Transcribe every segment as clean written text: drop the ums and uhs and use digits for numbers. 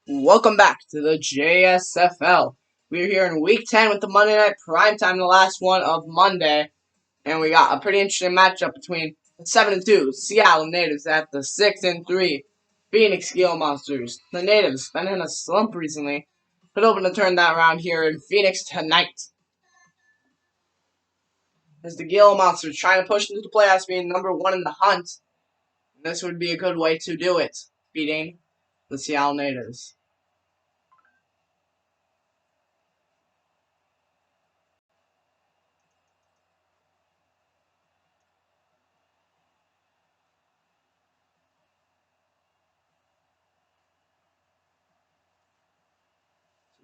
Welcome back to the JSFL. We're here in week 10 with the Monday Night Primetime, the last one of Monday. And we got a pretty interesting matchup between the 7-2 Seattle Natives at the 6-3 Phoenix Gila Monsters. The Natives, been in a slump recently, but hoping to turn that around here in Phoenix tonight. As the Gila Monsters trying to push into the playoffs, being number one in the hunt, this would be a good way to do it, beating the Seattle Natives.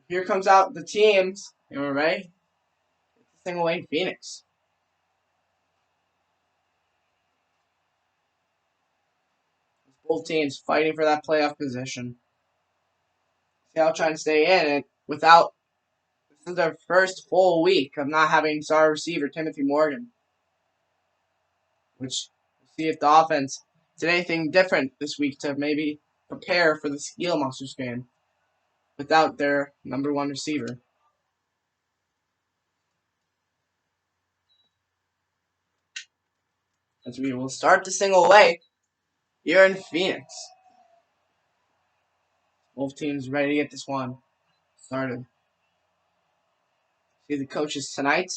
Here comes out the teams, and we're ready. Get this thing away in Phoenix. Both teams fighting for that playoff position. Seattle trying to stay in it without. This is their first full week of not having star receiver Timothy Morgan, which we'll see if the offense did anything different this week to maybe prepare for the Gila Monsters game without their number one receiver. As we will start the single away here in Phoenix. Both teams ready to get this one started. See the coaches tonight.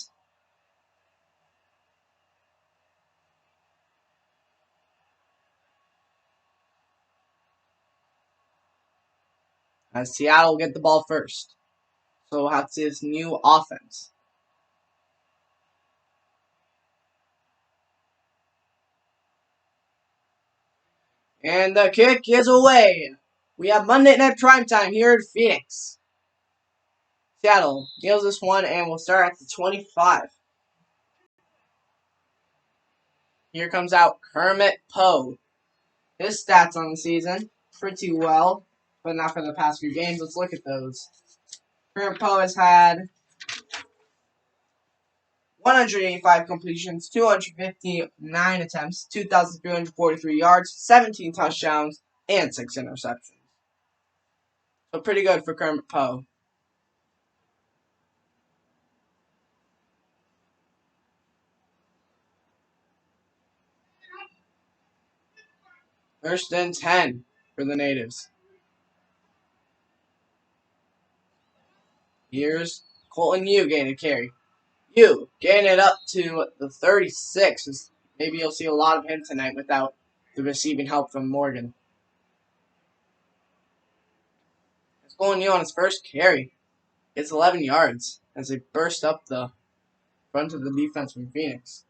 As Seattle will get the ball first. So we'll have to see this new offense. And the kick is away. We have Monday Night Primetime here in Phoenix. Seattle deals this one and we'll start at the 25. Here comes out Kermit Poe. His stats on the season, pretty well, but not for the past few games. Let's look at those. Kermit Poe has had 185 completions, 259 attempts, 2,343 yards, 17 touchdowns, and 6 interceptions. So pretty good for Kermit Poe. First and 10 for the Natives. Here's Colton Yu getting a carry. Yu getting it up to the 36. Maybe you'll see a lot of him tonight without the receiving help from Morgan. It's Colton Yu on his first carry. It's 11 yards as they burst up the front of the defense from Phoenix.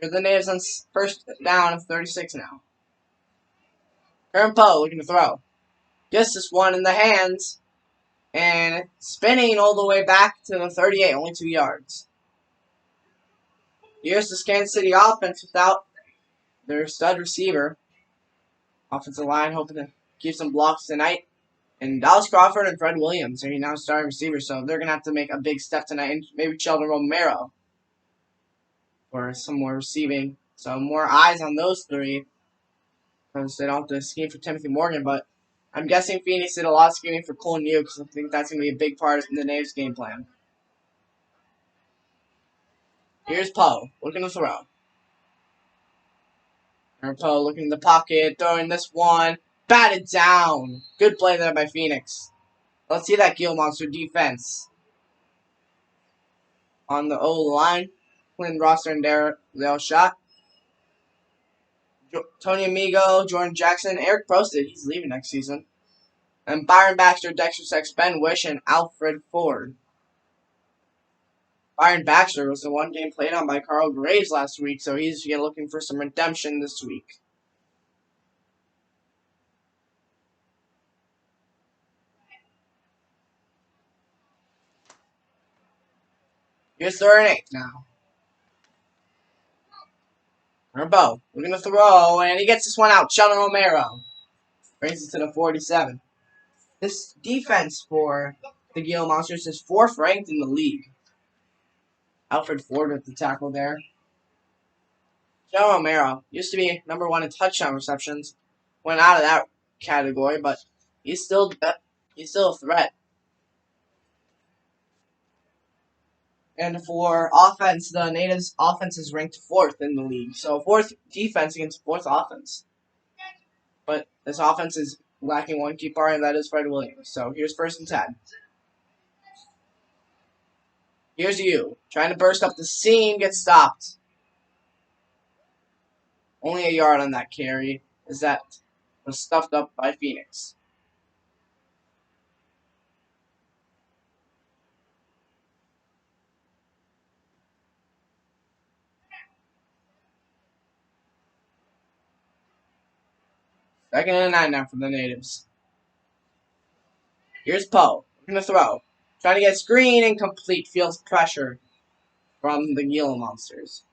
Here are the Natives on first down of 36 now. Kermit Poe looking to throw. Gets this one in the hands. And spinning all the way back to the 38, only 2 yards. Here's the Kansas City offense without their stud receiver. Offensive line hoping to keep some blocks tonight. And Dallas Crawford and Fred Williams are now starting receivers, so they're going to have to make a big step tonight. And maybe Sheldon Romero for some more receiving. So more eyes on those three because they don't have to scheme for Timothy Morgan. But I'm guessing Phoenix did a lot of scheming for Cole New because I think that's going to be a big part of the Natives' game plan. Here's Poe looking to throw. Poe looking in the pocket, throwing this one. Batted down. Good play there by Phoenix. Let's see that Gila Monster defense. On the O-line, Clint Rosser and Dale Shot. Tony Amigo, Jordan Jackson, Eric Prosted, he's leaving next season. And Byron Baxter, Dexter Sex, Ben Wish, and Alfred Ford. Byron Baxter was the one game played on by Carl Graves last week, so he's looking for some redemption this week. Here's 3rd and 8 now. Herbo, we're going to throw, and he gets this one out. Sheldon Romero brings it to the 47. This defense for the Gila Monsters is 4th ranked in the league. Alfred Ford with the tackle there. Joe Romero used to be #1 in touchdown receptions. Went out of that category, but he's still a threat. And for offense, the Natives' offense is ranked 4th in the league. So 4th defense against 4th offense. But this offense is lacking one key part, and that is Fred Williams. So here's 1st and 10. Here's you. Trying to burst up the seam, gets stopped. Only a yard on that carry, as that was stuffed up by Phoenix. Second and 9 now for the Natives. Here's Poe. Looking to throw. Trying to get screen, incomplete. Feels pressure from the Gila Monsters.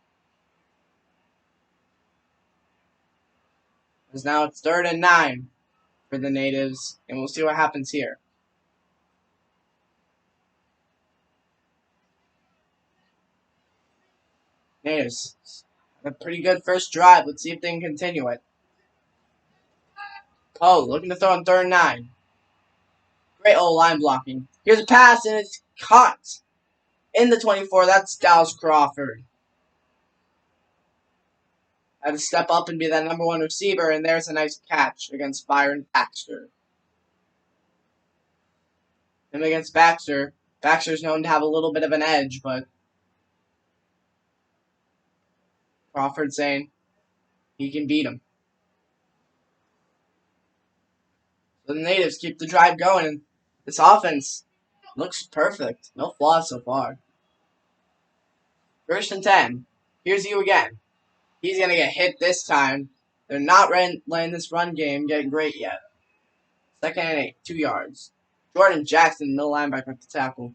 As now it's 3rd and 9 for the Natives, and we'll see what happens here. Natives, a pretty good first drive. Let's see if they can continue it. Poe looking to throw on 3rd and 9. Great old line blocking. Here's a pass, and it's caught in the 24. That's Dallas Crawford. Had to step up and be that #1 receiver, and there's a nice catch against Byron Baxter. Him against Baxter. Baxter's known to have a little bit of an edge, but Crawford saying he can beat him. So the Natives keep the drive going, and this offense looks perfect. No flaws so far. 1st and 10. Here's you again. He's going to get hit this time. They're not letting this run game get great yet. 2nd and 8, 2 yards. Jordan Jackson, middle linebacker at the tackle.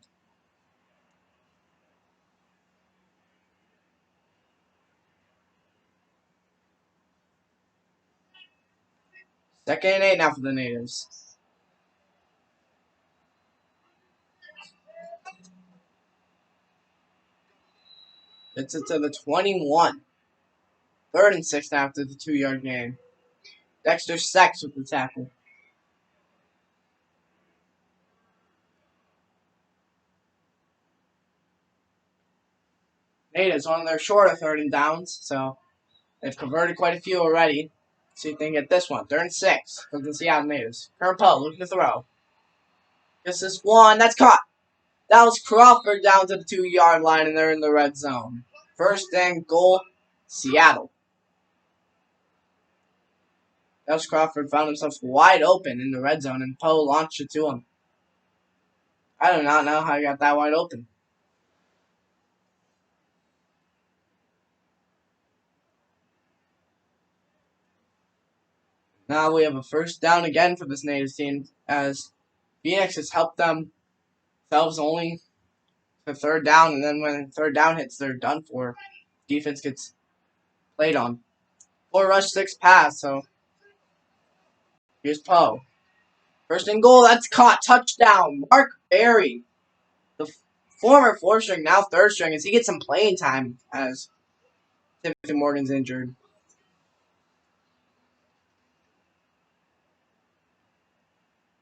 Second and 8 now for the Natives. Gets it to the 21. 3rd and 6 now after the 2-yard gain. Dexter Sex with the tackle. Natives on their shorter 3rd and downs, so they've converted quite a few already. See if they can get this one. 3rd and 6 for the Seattle Natives. Current Poe looking to throw. Gets this one. That's caught. Dallas Crawford down to the 2-yard line, and they're in the red zone. 1st and goal, Seattle. Dallas Crawford found himself wide open in the red zone, and Poe launched it to him. I do not know how he got that wide open. Now we have a 1st down again for this Natives team, as Phoenix has helped themselves only for 3rd down, and then when 3rd down hits, they're done for. Defense gets played on. 4 rush, 6 pass, so here's Poe. 1st and goal, that's caught. Touchdown. Mark Berry, the former 4th string, now 3rd string, as he gets some playing time as Timothy Morgan's injured.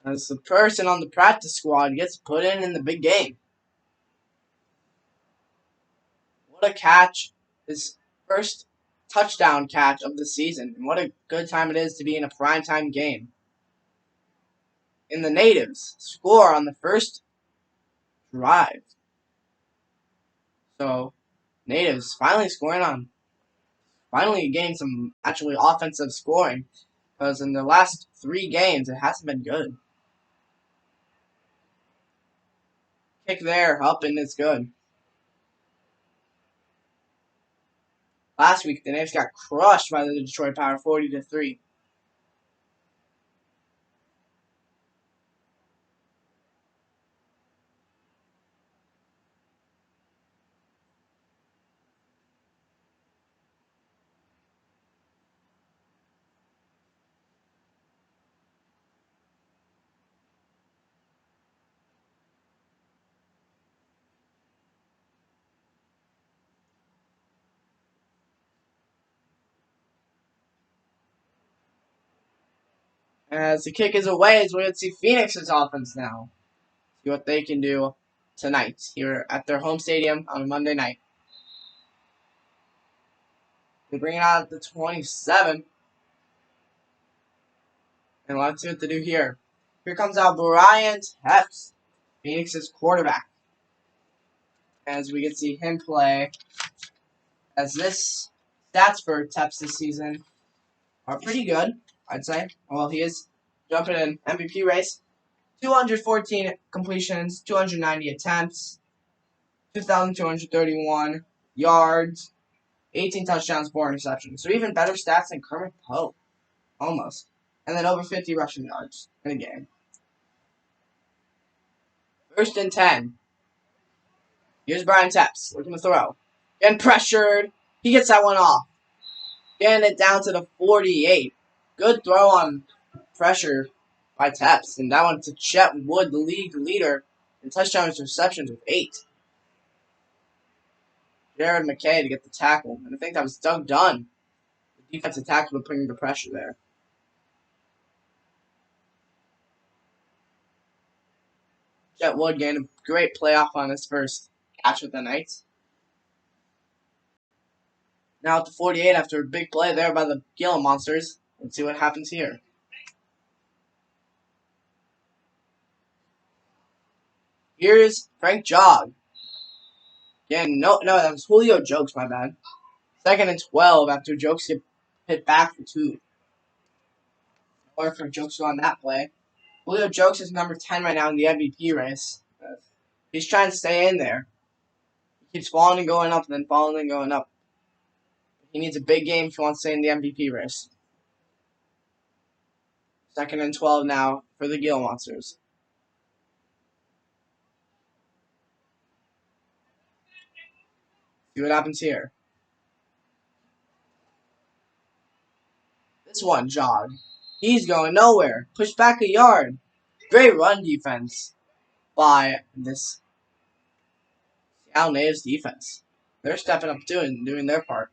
As the person on the practice squad gets put in the big game. What a catch. His first touchdown catch of the season. And what a good time it is to be in a primetime game. And the Natives score on the 1st drive. So, Natives finally finally getting some actually offensive scoring. Because in the last 3 games, it hasn't been good. Kick there, up, and it's good. Last week, the Natives got crushed by the Detroit Power 40-3. As the kick is away, as we're going to see Phoenix's offense now. See what they can do tonight here at their home stadium on Monday night. They bring it out at the 27. And let's see what they do here. Here comes out Bryant Epps, Phoenix's quarterback. As we can see him play. As this stats for Teps this season are pretty good, I'd say. Well, he is jumping in MVP race. 214 completions, 290 attempts, 2,231 yards, 18 touchdowns, 4 interceptions. So even better stats than Kermit Pope, almost. And then over 50 rushing yards in a game. 1st and 10. Here's Brian Tepps looking to throw. Getting pressured. He gets that one off. Getting it down to the 48. Good throw on pressure by Tepps. And that one to Chet Wood, the league leader in touchdowns and receptions with 8. Jared McKay to get the tackle. And I think that was Doug Dunn, the defensive tackle, putting the pressure there. Chet Wood getting a great playoff on his first catch with the Knights. Now at the 48 after a big play there by the Gila Monsters. Let's see what happens here. Here's Frank Jog. Again, no, that was Julio Jokes, my bad. 2nd and 12 after Jokes get hit back for 2. Or for Jokes on that play. Julio Jokes is number 10 right now in the MVP race. He's trying to stay in there. He keeps falling and going up, and then falling and going up. He needs a big game if he wants to stay in the MVP race. 2nd and 12 now for the Gila Monsters. See what happens here. This one, Jog. He's going nowhere. Push back a yard. Great run defense by this Seattle Natives defense. They're stepping up too and doing their part.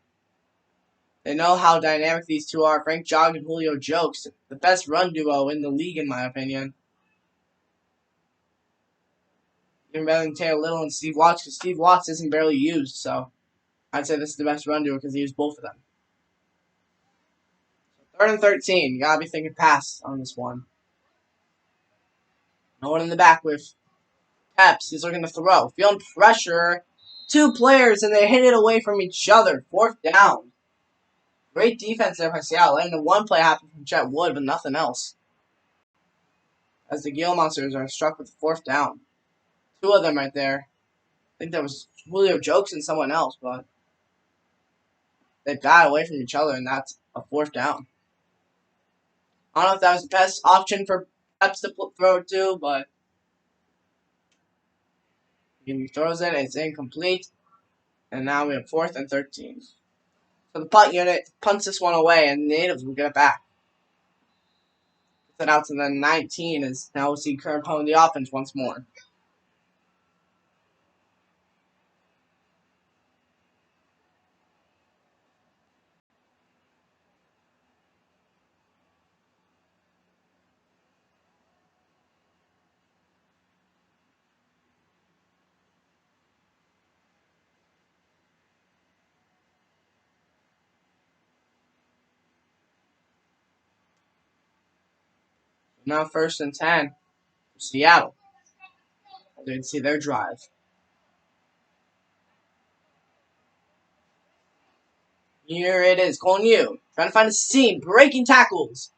They know how dynamic these two are. Frank Jog and Julio Jokes. The best run duo in the league, in my opinion. Even better than Taylor Little and Steve Watts, because Steve Watts isn't barely used, so I'd say this is the best run duo because he used both of them. 3rd and 13. You gotta be thinking pass on this one. No one in the back with Peps. He's looking to throw. Feeling pressure. 2 players, and they hit it away from each other. 4th down. Great defense there by Seattle. And the one play happened from Chet Wood, but nothing else. As the Gila Monsters are struck with 4th down. 2 of them right there. I think that was Julio Jokes and someone else, but they got away from each other, and that's a 4th down. I don't know if that was the best option for Peps to throw to, but he throws it, it's incomplete. And now we have 4th and 13. So the punt unit punts this one away, and the Natives will get it back. Gets it out to the 19, as now we'll see Kern Poe in the offense once more. Now 1st and 10 for Seattle. They can see their drive. Here it is, Cole New, trying to find a seam, breaking tackles.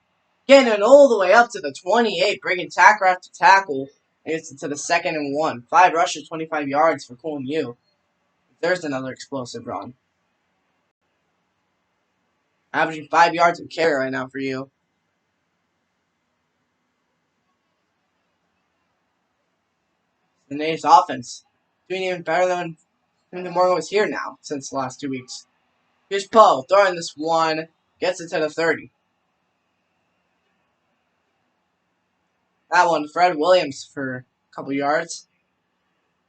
Getting it all the way up to the 28, breaking tackle after tackle. And it's to the 2nd and 1. 5 rushes, 25 yards for Cole New. There's another explosive run. Averaging 5 yards of carry right now for you. The Natives offense doing even better than Morgan was here now since the last 2 weeks. Here's Poe throwing this one. Gets it to the 30. That one, Fred Williams for a couple yards.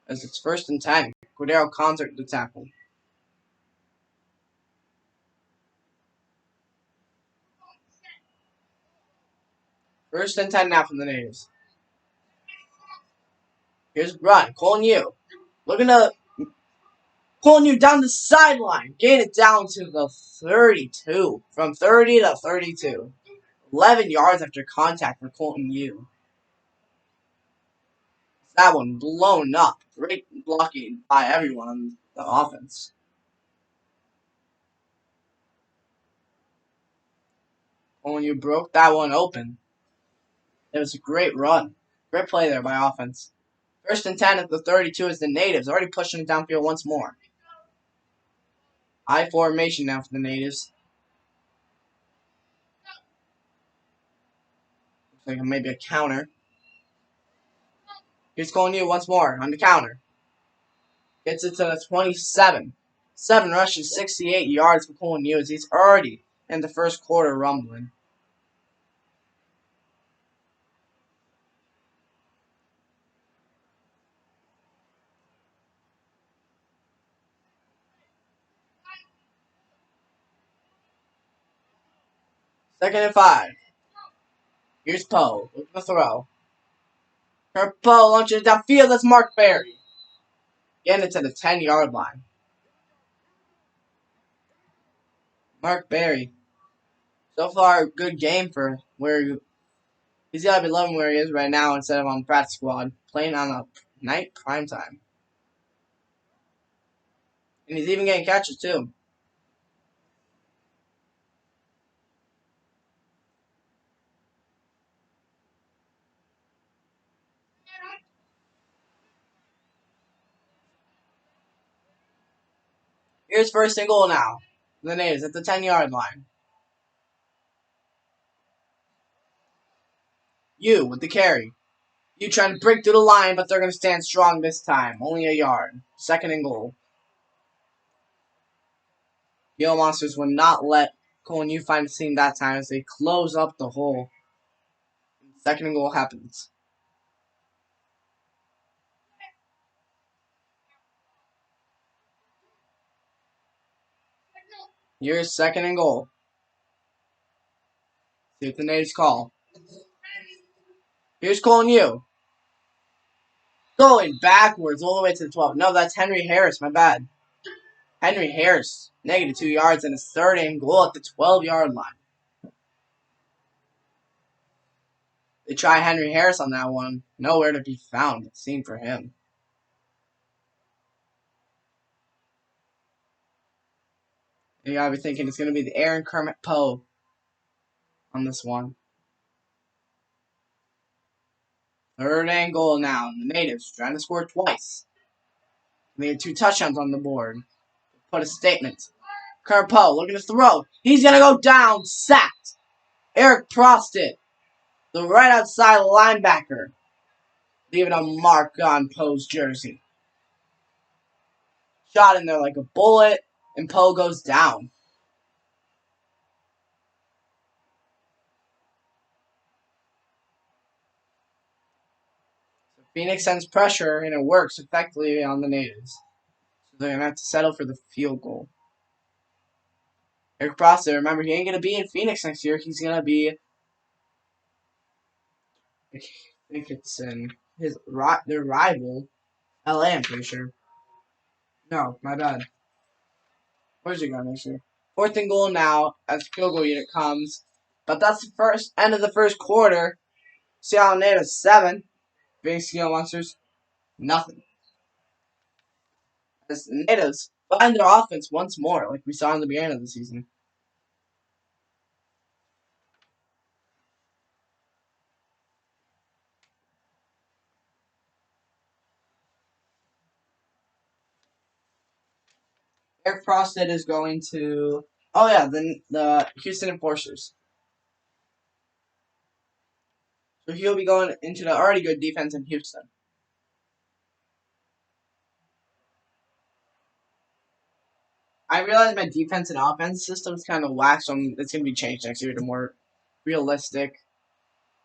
As it's 1st and 10. Cordero Concert to tackle. First and 10 now from the natives. Here's run. Calling you. Looking to pulling you down the sideline. Gain it down to the 32. From 30 to 32. 11 yards after contact for Colton Yu. That one blown up. Great blocking by everyone on the offense. Colton Yu broke that one open. It was a great run. Great play there by offense. First and 10 at the 32 is the natives. Already pushing it downfield once more. High formation now for the natives. Looks like maybe a counter. Here's Colton Yu once more on the counter. Gets it to the 27. 7 rushes, 68 yards for Colton Yu as he's already in the first quarter rumbling. Second and 5. Here's Poe. Looking to throw. Poe launches it downfield. That's Mark Berry. Getting it to the 10-yard line. Mark Berry. So far, good game for where he's got to be loving where he is right now instead of on practice squad. Playing on a night primetime. And he's even getting catches too. Here's first and goal now. The natives at the 10-yard line. You with the carry. You trying to break through the line, but they're going to stand strong this time. Only a yard. Second and goal. Gila Monsters would not let Colton Yu find the seam that time as they close up the hole. Second and goal happens. Here's second and goal. See what the natives call. Here's Colton Yu. Going backwards all the way to the 12. No, that's Henry Harris. My bad. Henry Harris. Negative 2 yards and his third and goal at the 12-yard line. They try Henry Harris on that one. Nowhere to be found, it seemed for him. You gotta be thinking it's gonna be the Aaron Kermit Poe on this one. Third and goal now. The natives trying to score twice. They had 2 touchdowns on the board. Put a statement. Kermit Poe looking to throw. He's gonna go down. Sacked. Eric Prostit, the right outside linebacker, leaving a mark on Poe's jersey. Shot in there like a bullet, and Poe goes down. So Phoenix sends pressure, and it works effectively on the natives. So they're going to have to settle for the field goal. Eric Prostit, remember, he ain't going to be in Phoenix next year. He's going to be, I think it's in their rival, LA, I'm pretty sure. No, my bad. Where's he going next year? Fourth and goal now as field goal unit comes. But that's the first end of the first quarter. Seattle Natives 7. Phoenix Gila Monsters nothing. As the Natives find their offense once more, like we saw in the beginning of the season. Eric Prosted is going to the Houston Enforcers. So he'll be going into the already good defense in Houston. I realize my defense and offense system's kind of whack, so it's going to be changed next year to more realistic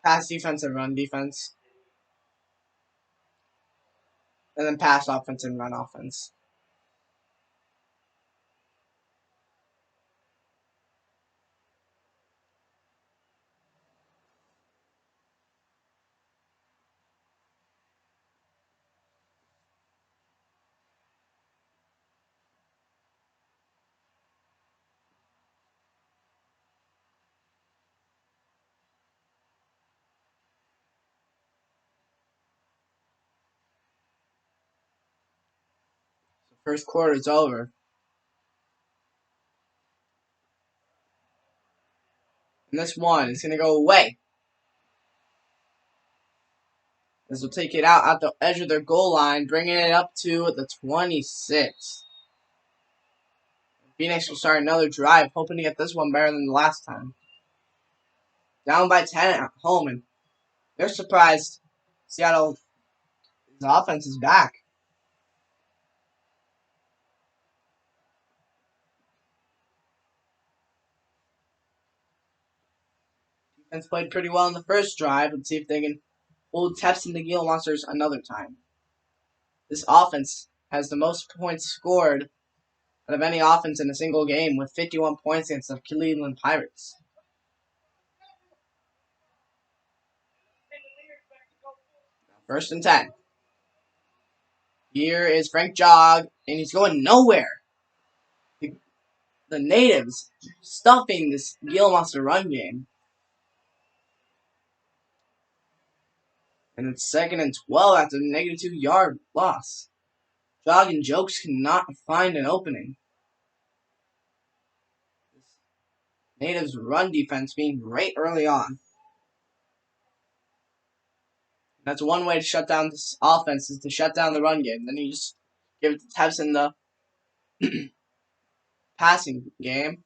pass defense and run defense. And then pass offense and run offense. First quarter is over. And this one is going to go away. This will take it out at the edge of their goal line, bringing it up to the 26. Phoenix will start another drive, hoping to get this one better than the last time. Down by 10 at home, and they're surprised Seattle's offense is back. Defense played pretty well in the first drive. Let's see if they can hold Teps and the Gila Monsters another time. This offense has the most points scored out of any offense in a single game, with 51 points against the Cleveland Pirates. First and 10. Here is Frank Jog, and he's going nowhere. The natives stuffing this Gila Monster run game. And it's second and 12 after the negative 2-yard loss. Jog and Jokes cannot find an opening. Natives' run defense being great early on. That's one way to shut down this offense, is to shut down the run game. Then you just give it to Teps in the passing game,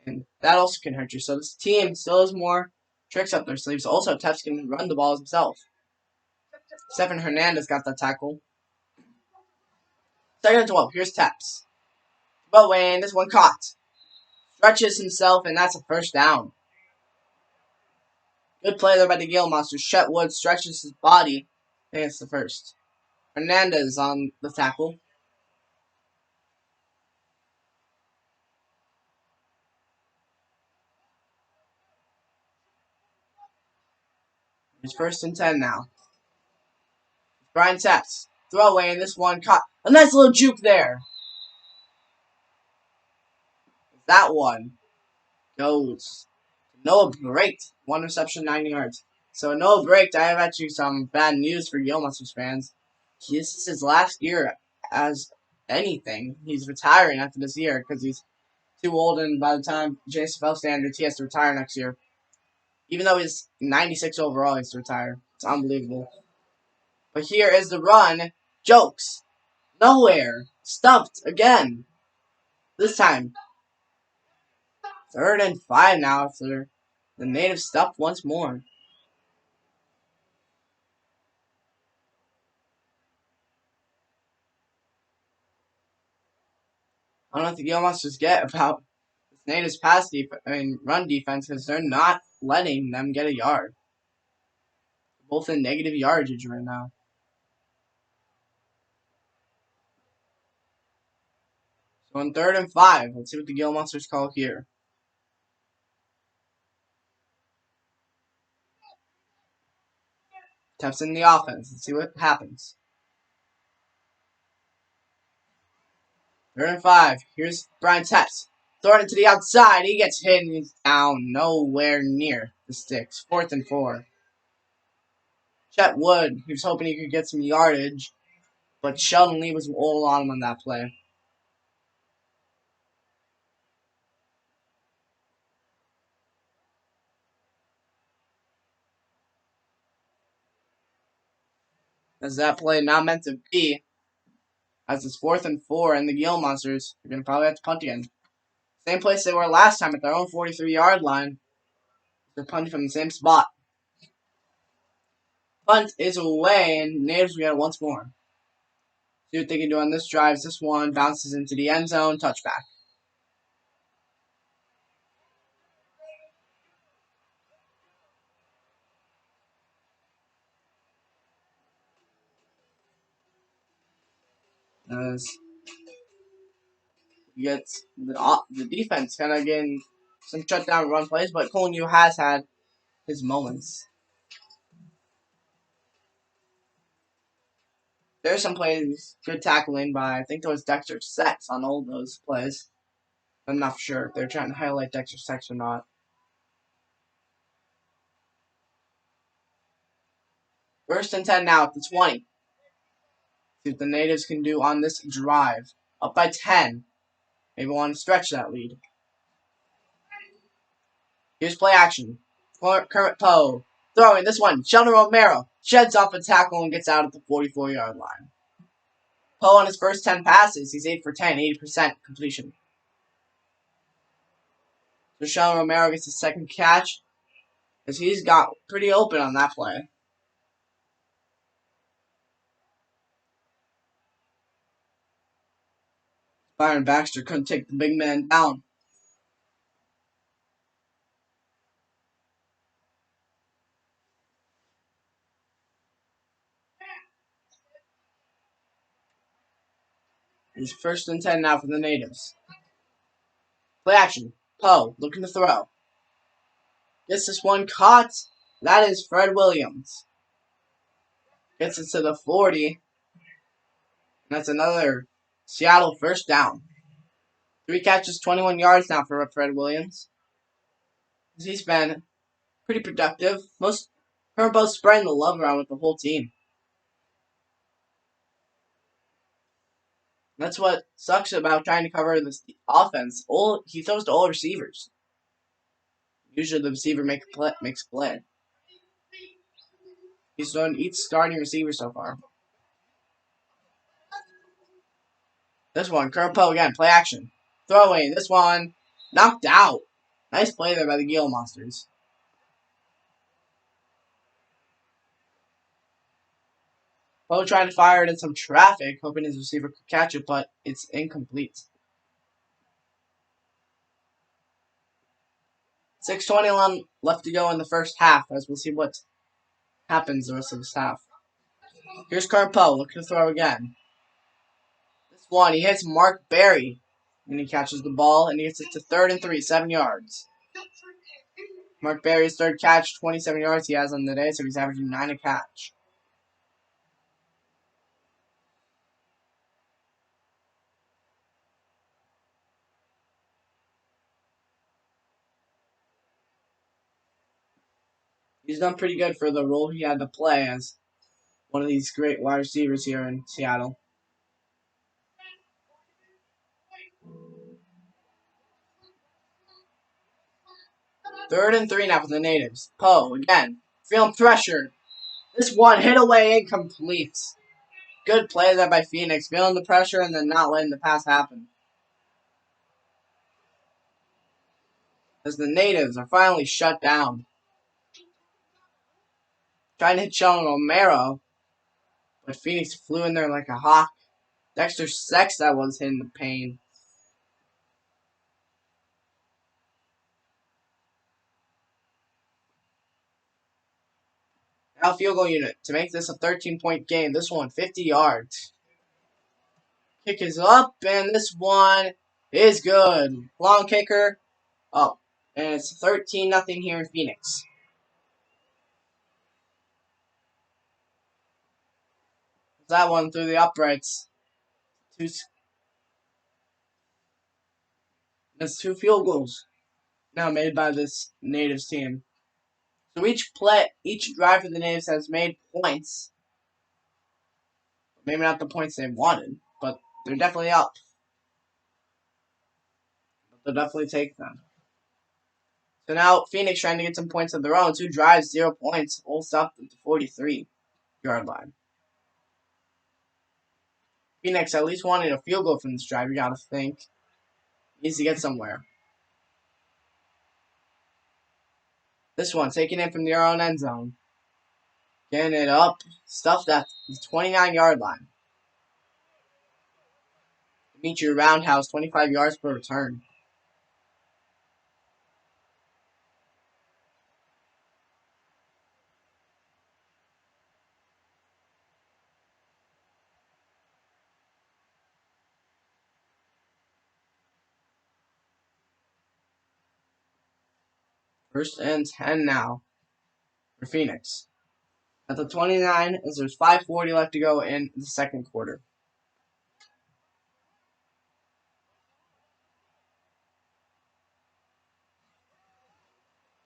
and that also can hurt you. So this team still has more tricks up their sleeves. Also, Teps can run the ball himself. Stephen Hernandez got that tackle. Second and 12. Here's Teps. But Wayne, this one caught. Stretches himself, and that's a first down. Good play there by the Gale Monsters. Chet Wood stretches his body. I think it's the first. Hernandez on the tackle. It's first and 10 now. Brian Teps. Throw away, and this one caught. A nice little juke there. That one goes. Noah Braked. One reception, 90 yards. So Noah Braked, I have actually some bad news for Gale Monsters fans. This is his last year as anything. He's retiring after this year because he's too old, and by the time JSFL standards, he has to retire next year. Even though he's 96 overall, he has to retire. It's unbelievable. But here is the run. Jokes. Nowhere. Stuffed again. This time. Third and 5 now after the native stuffed once more. I don't know what the Gale Monsters get about this native's run defense, because they're not letting them get a yard. Both in negative yardage right now. So on third and 5, let's see what the Gale Monsters call here. Teps in the offense. Let's see what happens. Third and 5. Here's Brian Teps. Throw it to the outside. He gets hit and he's down nowhere near the sticks. Fourth and 4. Chet Wood, he was hoping he could get some yardage, but Sheldon Lee was all on him on that play. As that play not meant to be, as it's 4th and 4, and the Gale Monsters are going to probably have to punt again. Same place they were last time at their own 43-yard line. They're punting from the same spot. Punt is away, and Natives will get it once more. See what they can do on this drive. This one bounces into the end zone. Touchback. As you get the defense kind of getting some shutdown run plays, but Colin Yu has had his moments. There's some plays, good tackling by, I think it was Dexter Sex on all those plays. I'm not sure if they're trying to highlight Dexter Sex or not. First and 10 now at the 20. See what the Natives can do on this drive. Up by 10. Maybe want to stretch that lead. Here's play action. Kermit Poe. Throwing this one. Sheldon Romero sheds off a tackle and gets out at the 44-yard line. Poe on his first 10 passes, he's 8 for 10, 80% completion. So Sheldon Romero gets his second catch, as he's got pretty open on that play. Byron Baxter couldn't take the big man down. It's 1st and 10 now for the Natives. Play action. Poe looking to throw. Gets this one caught. That is Fred Williams. Gets it to the 40. And that's another Seattle first down. 3 catches, 21 yards now for Fred Williams. He's been pretty productive. Her both spreading the love around with the whole team. That's what sucks about trying to cover this offense. He throws to all receivers. Usually the receiver makes a play. He's thrown each starting receiver so far. This one, Kermit Poe again, play action. Throwing, this one, knocked out. Nice play there by the Gila Monsters. Poe trying to fire it in some traffic, hoping his receiver could catch it, but it's incomplete. 6:21 left to go in the first half, as we'll see what happens the rest of this half. Here's Kermit Poe looking to throw again. This one, he hits Mark Berry, and he catches the ball, and he gets it to 3rd and 3, 7 yards. Mark Berry's third catch, 27 yards he has on the day, so he's averaging 9 a catch. He's done pretty good for the role he had to play as one of these great wide receivers here in Seattle. Third and 3 now for the Natives. Poe, again, feeling pressure. This one hit away incomplete. Good play there by Phoenix, feeling the pressure and then not letting the pass happen. As the Natives are finally shut down. Trying to hit Sheldon Romero, but Phoenix flew in there like a hawk. Dexter Sex that was hitting the pain. Now field goal unit to make this a 13-point game. This one, 50 yards. Kick is up, and this one is good. Long kicker. Oh, and it's 13-0 here in Phoenix. That one through the uprights. That's 2 field goals now made by this Natives team. So each drive for the Natives has made points. Maybe not the points they wanted, but they're definitely up. They'll definitely take them. So now Phoenix trying to get some points of their own. 2 drives, 0 points. All stopped at the 43-yard line. Phoenix at least wanted a field goal from this drive, you gotta think. Needs to get somewhere. This one, taking it from their own end zone. Getting it up. Stuffed at the 29-yard line. Meet your roundhouse, 25 yards per return. First and 10 now for Phoenix. At the 29, as there's 5:40 left to go in the second quarter.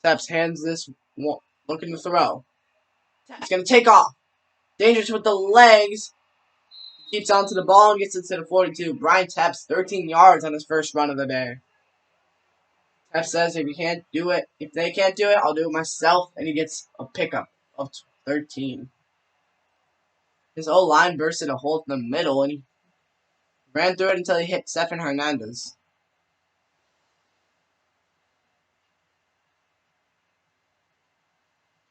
Tepps hands this one, looking to throw. Tepps going to take off. Dangerous with the legs. Keeps onto the ball and gets it to the 42. Brian Tepps, 13 yards on his first run of the day. Tepps says if they can't do it, I'll do it myself, and he gets a pickup of 13. His O-line bursted a hole in the middle, and he ran through it until he hit Stephen Hernandez.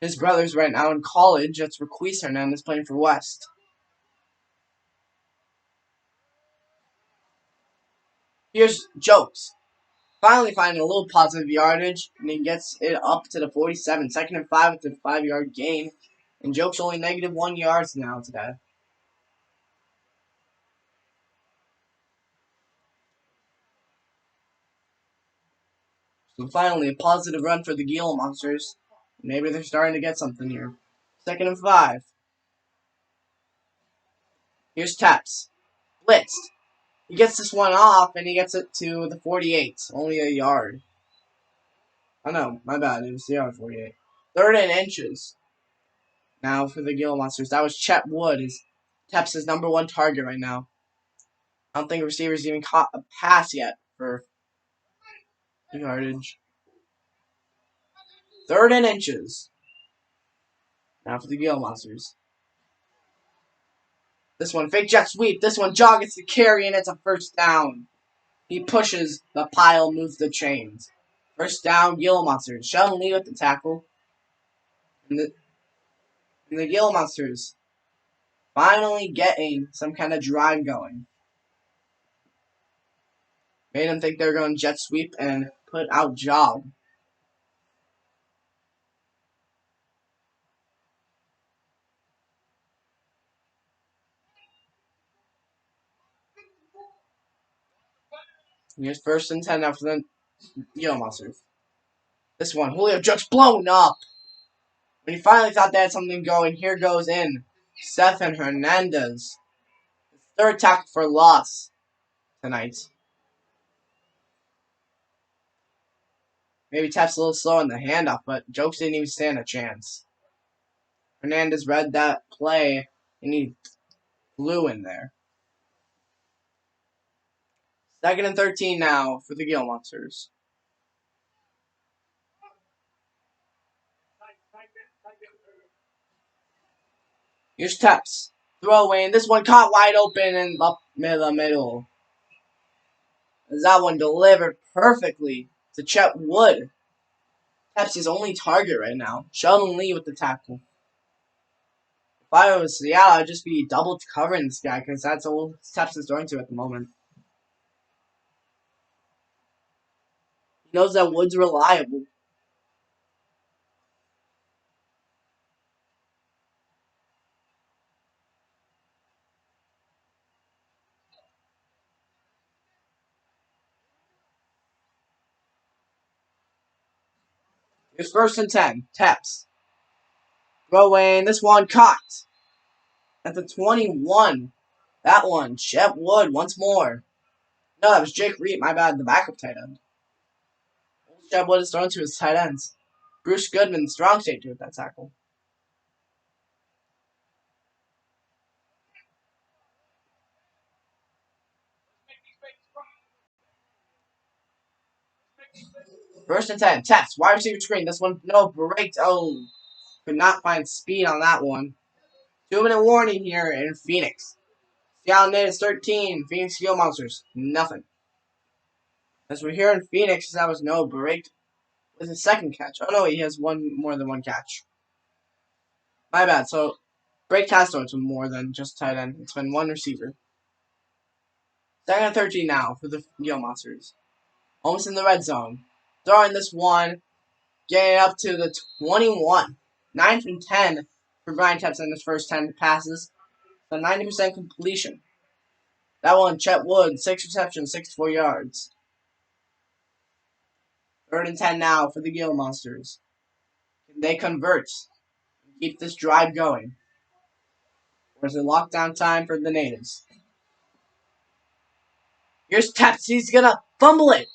His brother's right now in college. That's Requise Hernandez playing for West. Here's Jokes. Finally finding a little positive yardage, and he gets it up to the 47. 2nd and 5 with a 5-yard gain. And Jokes only negative 1 yards now today. So finally, a positive run for the Gila Monsters. Maybe they're starting to get something here. 2nd and 5. Here's Tepps. Blitzed. He gets this one off, and he gets it to the 48. Only a yard. Oh no, my bad. It was the yard 48. 3rd and inches. Now for the Gila Monsters. That was Chet Wood. Tepps' number 1 target right now. I don't think a receiver's even caught a pass yet for yardage. 3rd and inches. Now for the Gila Monsters. This one, fake jet sweep. This one, jog gets the carry, and it's a first down. He pushes the pile, moves the chains. First down, Gila Monsters. Sheldon Lee with the tackle. And the Gila Monsters finally getting some kind of drive going. Made him think they were going jet sweep and put out jog. Here's 1st and 10 after the Gila Monsters. This one, Julio Jones blown up. When he finally thought they had something going, here goes in Stephen Hernandez. His 3rd tackle for loss tonight. Maybe Tepps a little slow in the handoff, but Jokes didn't even stand a chance. Hernandez read that play, and he flew in there. 2nd and 13 now for the Gila Monsters. Here's Tepps. Throw away, and this one caught wide open and up the middle. As that one delivered perfectly to Chet Wood. Tepps' only target right now. Sheldon Lee with the tackle. If I was Seattle, I'd just be double covering this guy because that's all Tepps is throwing to at the moment. He knows that Wood's reliable. Here's 1st and 10. Tepps. Throw away, and this one caught. At the 21. That one. Chet Wood once more. No, that was Jake Reed. My bad. The backup tight end. Chet Wood is thrown to his tight ends. Bruce Goodman, strong safety with that tackle. First and 10. Tepps. Wide receiver screen. This one, no break. Oh, could not find speed on that one. 2-minute warning here in Phoenix. Seattle Natives 13. Phoenix Gila Monsters. Nothing. As we're here in Phoenix, that was no break. With his 2nd catch. Oh no, he has more than one catch. My bad. So, break has to more than just tight end. It's been 1 receiver. 2nd and 13 now for the Gila Monsters. Almost in the red zone. Throwing this one. Getting up to the 21. 9 from 10 for Brian Tepps in his first 10 passes. So 90% completion. That one, Chet Wood, 6 receptions, 64 yards. 3rd and 10 now for the Gila Monsters. Can they convert and keep this drive going? Or is it lockdown time for the Natives? Here's Tepps. He's going to fumble it.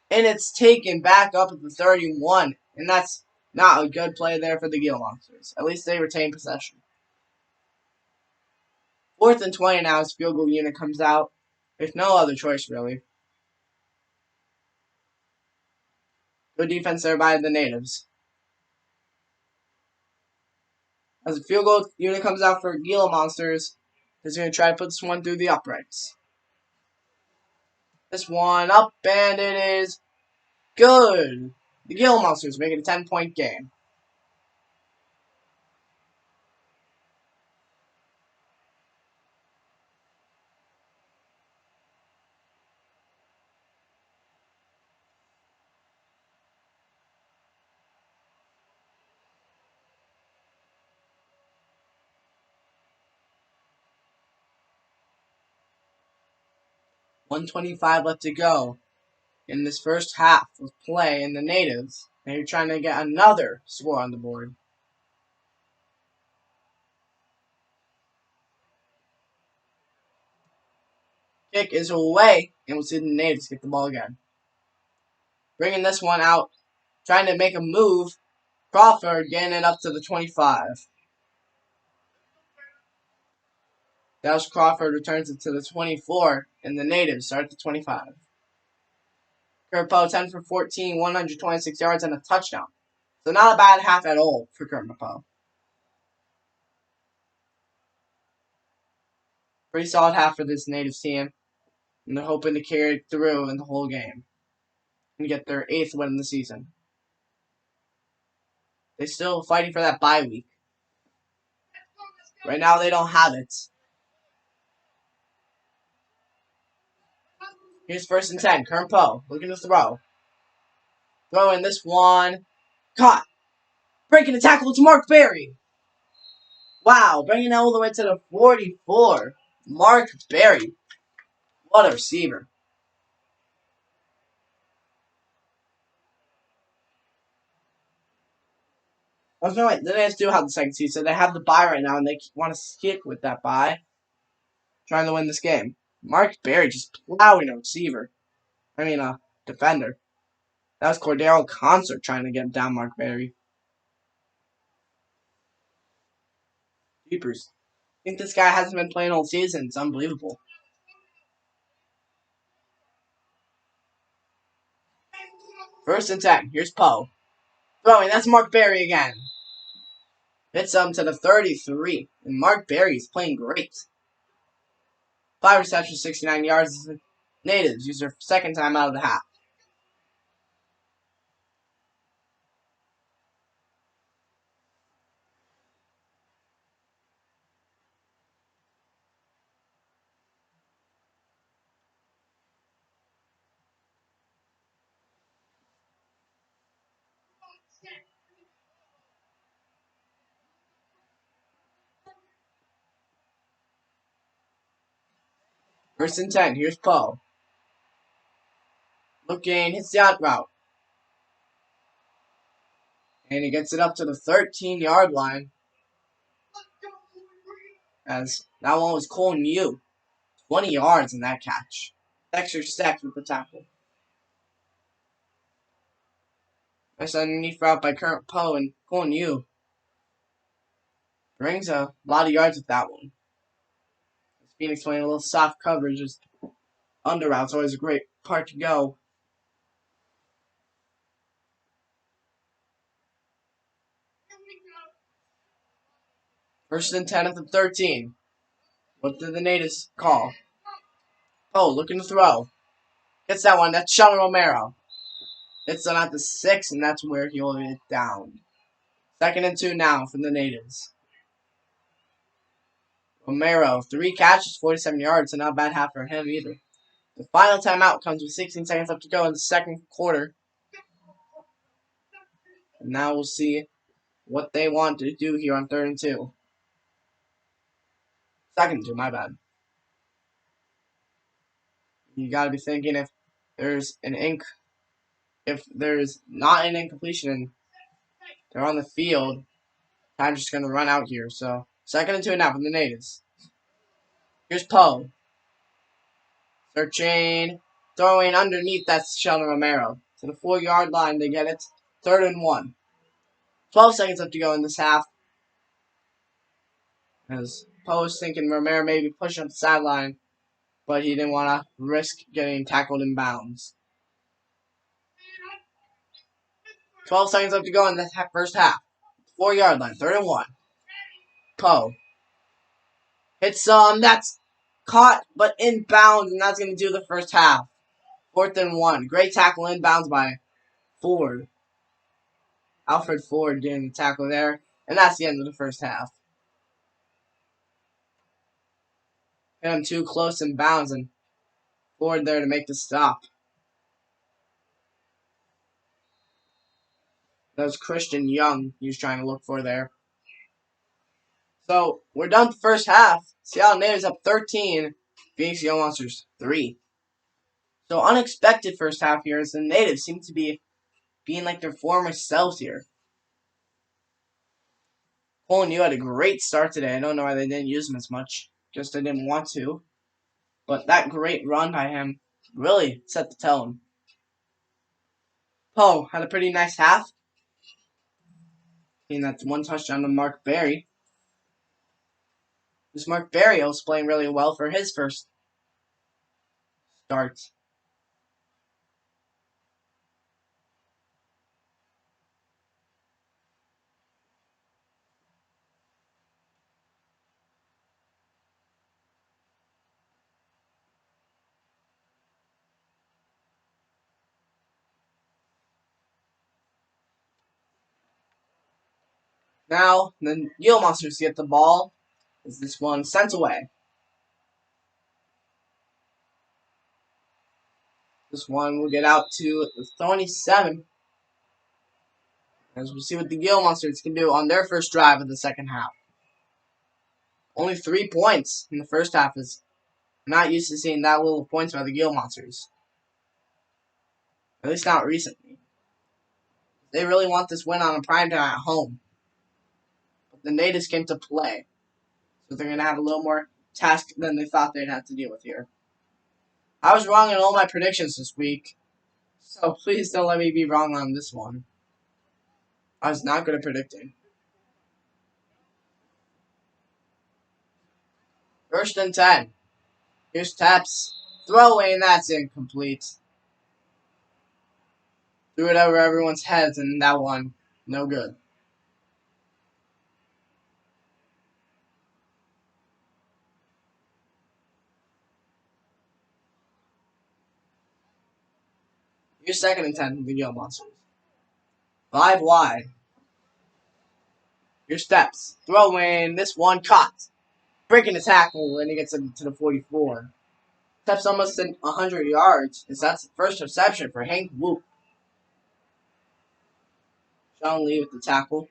And it's taken back up at the 31. And that's not a good play there for the Gila Monsters. At least they retain possession. 4th and 20 now as field goal unit comes out. There's no other choice, really. Good defense there by the natives. As the field goal unit comes out for Gila Monsters, he's going to try to put this one through the uprights. This one up, and it is good. The Gila Monsters make it a 10-point game. .125 left to go in this first half of play, and the natives, they're trying to get another score on the board. Kick is away, and we'll see the natives get the ball again. Bringing this one out, trying to make a move. Crawford getting it up to the 25. Dallas Crawford returns it to the 24, and the natives start at the 25. Kerpo 10 for 14, 126 yards, and a touchdown. So not a bad half at all for Kerpo. Pretty solid half for this natives team, and they're hoping to carry it through in the whole game and get their 8th win in the season. They're still fighting for that bye week. Right now, they don't have it. Here's 1st and 10. Kerpo looking to throw. Throwing this one. Caught. Breaking the tackle to Mark Berry. Wow, bringing it all the way to the 44. Mark Berry. What a receiver. I was going, the Nats do have the second seed, so they have the bye right now, and they want to stick with that bye, trying to win this game. Mark Berry just plowing a receiver. I mean, a defender. That was Cordero Concert trying to get down Mark Berry. Jeepers. I think this guy hasn't been playing all season. It's unbelievable. First and 10. Here's Poe. Throwing. That's Mark Berry again. Hits him to the 33. And Mark Berry is playing great. 5 receptions, 69 yards. Natives use their second time out of the half. First and 10. Here's Poe. Looking, hits the out route. And he gets it up to the 13-yard line. As that one was Cole New. 20 yards in that catch. Extra stacked with the tackle. Nice underneath route by Current Poe, and Cole New brings a lot of yards with that one. As Phoenix playing a little soft coverage, just under route's always a great part to go. First and 10 at the 13. What did the natives call? Oh, looking to throw. Gets that one. That's Sean Romero. It's on at the 6, and that's where he'll hit down. 2nd and 2 now from the natives. Romero, 3 catches, 47 yards, so not a bad half for him either. The final timeout comes with 16 seconds left to go in the second quarter. And now we'll see what they want to do here on 3rd and 2. 2nd and 2, my bad. You gotta be thinking if there's not an incompletion and they're on the field, time's just gonna run out here. So 2nd and 2 now from the natives. Here's Poe. Searching, throwing underneath, that's Sheldon Romero. To the 4-yard line, they get it. 3rd and 1. 12 seconds left to go in this half. As post, thinking Romero maybe push up the sideline, but he didn't want to risk getting tackled in bounds. 12 seconds left to go in the first half. 4-yard line, 3rd and 1. Poe hits that's caught but in bounds, and that's going to do the first half. 4th and 1. Great tackle inbounds by Ford. Alfred Ford doing the tackle there, and that's the end of the first half. Hit him too close in bounds, and Ford there to make the stop. That was Christian Young he was trying to look for there. So, we're done with the first half. Seattle Natives up 13. Phoenix Yellow Monsters 3. So, unexpected first half here as the Natives seem to be being like their former selves here. Colin Yu had a great start today. I don't know why they didn't use him as much. Just they didn't want to. But that great run by him really set the tone. Poe had a pretty nice half. And that's 1 touchdown to Mark Berry. This Mark Berry was playing really well for his first start. Now, the Gila Monsters get the ball. Is this one sent away? This one will get out to the 27. As we see what the Gila Monsters can do on their first drive of the second half. Only 3 points in the first half is not used to seeing that little points by the Gila Monsters. At least not recently. They really want this win on a primetime at home. But the Natives came to play. So they're going to have a little more task than they thought they'd have to deal with here. I was wrong in all my predictions this week. So please don't let me be wrong on this one. I was not good at predicting. 1st and 10. Here's Taps. Throw away, and that's incomplete. Threw it over everyone's heads, and that one, no good. Here's 2nd and 10 for the Gila Monsters. 5 wide. Here's Steps. Throw in. This one caught. Breaking the tackle, and he gets it to the 44. Steps almost at 100 yards. That's the first reception for Hank Whoop. Sean Lee with the tackle.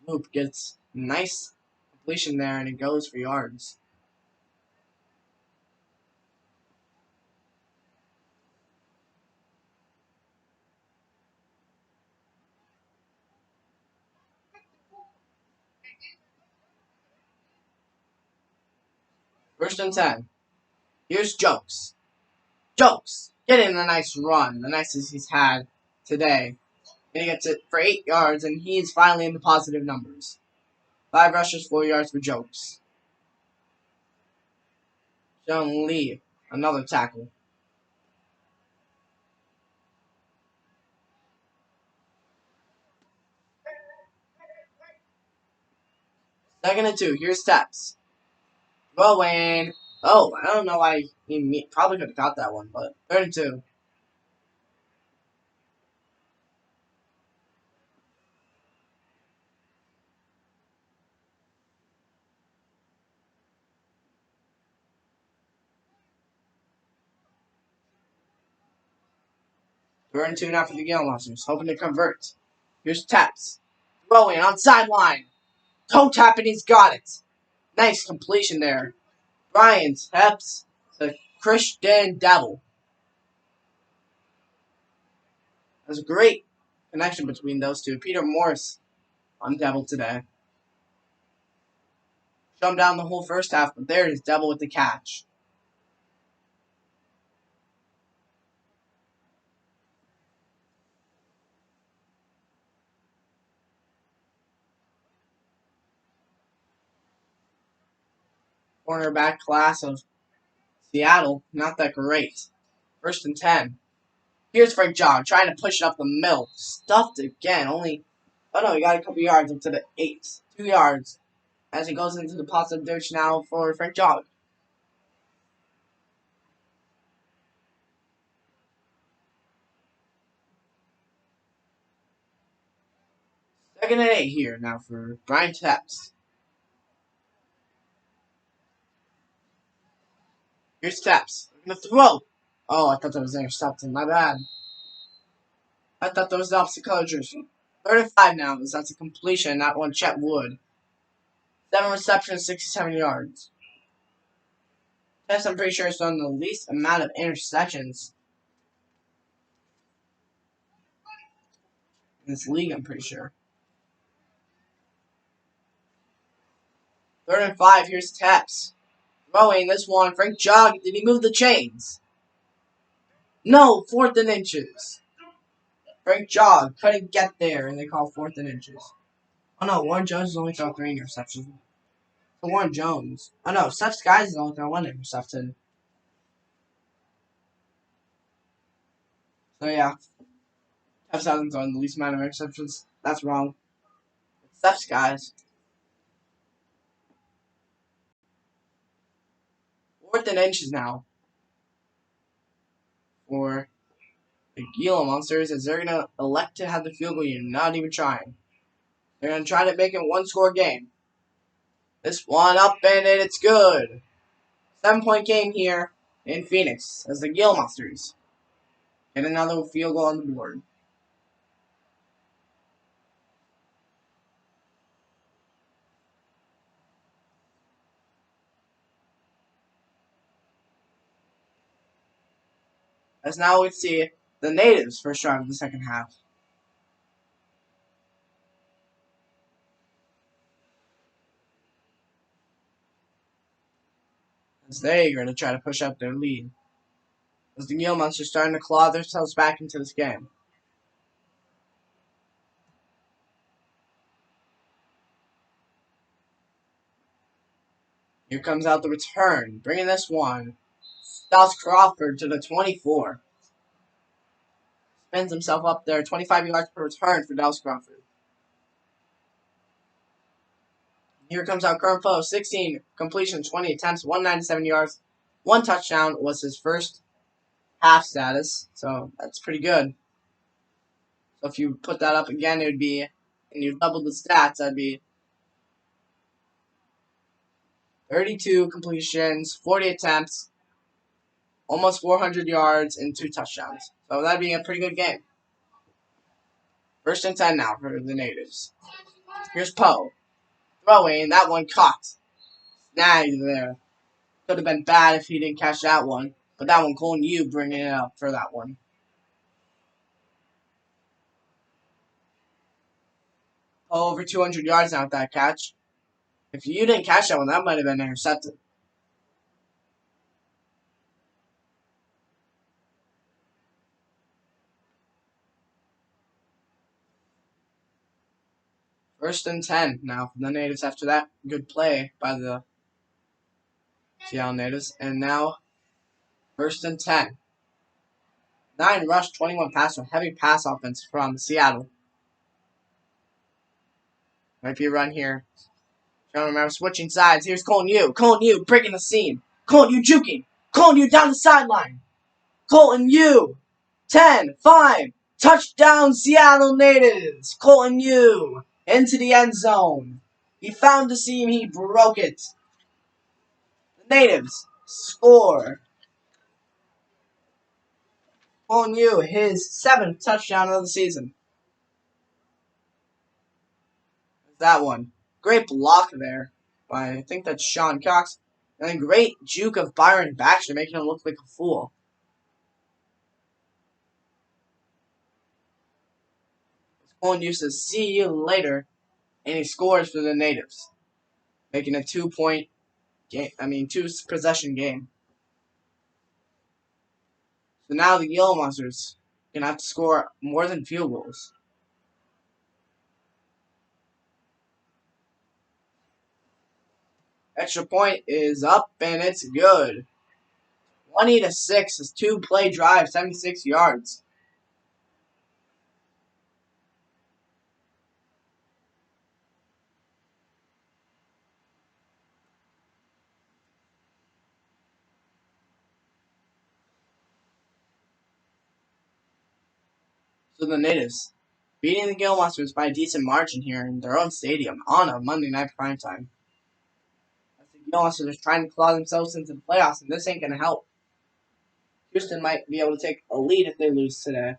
Whoop gets a nice completion there, and it goes for yards. First and 10. Here's Jokes. Jokes getting a nice run, the nicest he's had today. And he gets it for 8 yards, and he's finally in the positive numbers. 5 rushes, 4 yards for Jokes. Sean Lee, another tackle. 2nd and 2. Here's Steps. Throwing. Oh, I don't know why he probably could have got that one, but 3rd and 2. Third and 2 now for the Gila Monsters, hoping to convert. Here's Taps. Throwing on sideline. Toe tap, and he's got it. Nice completion there. Brian Taps to Christian Devil. There's a great connection between those two. Peter Morris on Devil today. Shut him down the whole first half, but there it is, Devil with the catch. cornerback class of Seattle. Not that great. 1st and 10. Here's Frank John trying to push it up the middle. Stuffed again. Only, oh no, he got a couple yards up to the 8. 2 yards as he goes into the positive ditch now for Frank John. 2nd and 8 here now for Brian Tepps. Here's Tepps. Gonna throw. Oh, I thought that was intercepted. My bad. I thought that was the opposite color jersey. 35 now, as that's a completion, not one Chet Wood. 7 receptions, 67 yards. Tepps, I'm pretty sure, has done the least amount of interceptions in this league, I'm pretty sure. 3rd and 5, here's Tepps. Throwing this one, Frank Jog, did he move the chains? No, 4th and inches. Frank Jog couldn't get there, and they call 4th and inches. Oh no, Warren Jones has only thrown 3 interceptions. For Warren Jones. Oh no, Seth Skies has only thrown 1 interception. So yeah, Tepps hasn't thrown the least amount of interceptions. That's wrong. It's Seth Skies. 4th and inches now for the Gila Monsters, as they're going to elect to have the field goal unit, not even trying. They're going to try to make it a 1-score game. This one up and it's good. 7-point game here in Phoenix as the Gila Monsters get another field goal on the board. As now we see the Natives first drive of the second half. As they're going to try to push up their lead. As the Gila Monsters starting to claw themselves back into this game. Here comes out the return, bringing this one. Dallas Crawford to the 24. Spins himself up there, 25 yards per return for Dallas Crawford. Here comes out current foe, 16 completions, 20 attempts, 197 yards. 1 touchdown was his first half status, so that's pretty good. So if you put that up again, it would be, and you double the stats, that'd be 32 completions, 40 attempts, almost 400 yards, and 2 touchdowns. So that'd be a pretty good game. 1st and 10 now for the Natives. Here's Poe. Throwing, that one caught. Snagged there. Could have been bad if he didn't catch that one. But that one, Colin Yu bringing it up for that one. Poe over 200 yards now with that catch. If you didn't catch that one, that might have been intercepted. First and 10 now for the Natives after that good play by the Seattle Natives. And now, 1st and 10. 9 rush, 21 pass, so heavy pass offense from Seattle. Might be a run here. Trying to remember switching sides. Here's Colin Yu. Colin Yu breaking the seam. Colin Yu juking. Colin Yu down the sideline. Colin Yu. 10, 5. Touchdown Seattle Natives. Colin Yu into the end zone. He found the seam. He broke it. The Natives score. Colin Yu, his 7th touchdown of the season. That one. Great block there by, I think that's Sean Cox. And a great juke of Byron Baxter, making him look like a fool. Colin Yu says, "See you later," and he scores for the Natives, making a 2-point game. 2-possession game. So now the Yellow Monsters gonna have to score more than field goals. Extra point is up and it's good. 20-6 is 2-play drive, 76 yards. So the natives beating the Gila Monsters by a decent margin here in their own stadium on a Monday night primetime. As the Gila Monsters are trying to claw themselves into the playoffs, and this ain't gonna help. Houston might be able to take a lead if they lose today.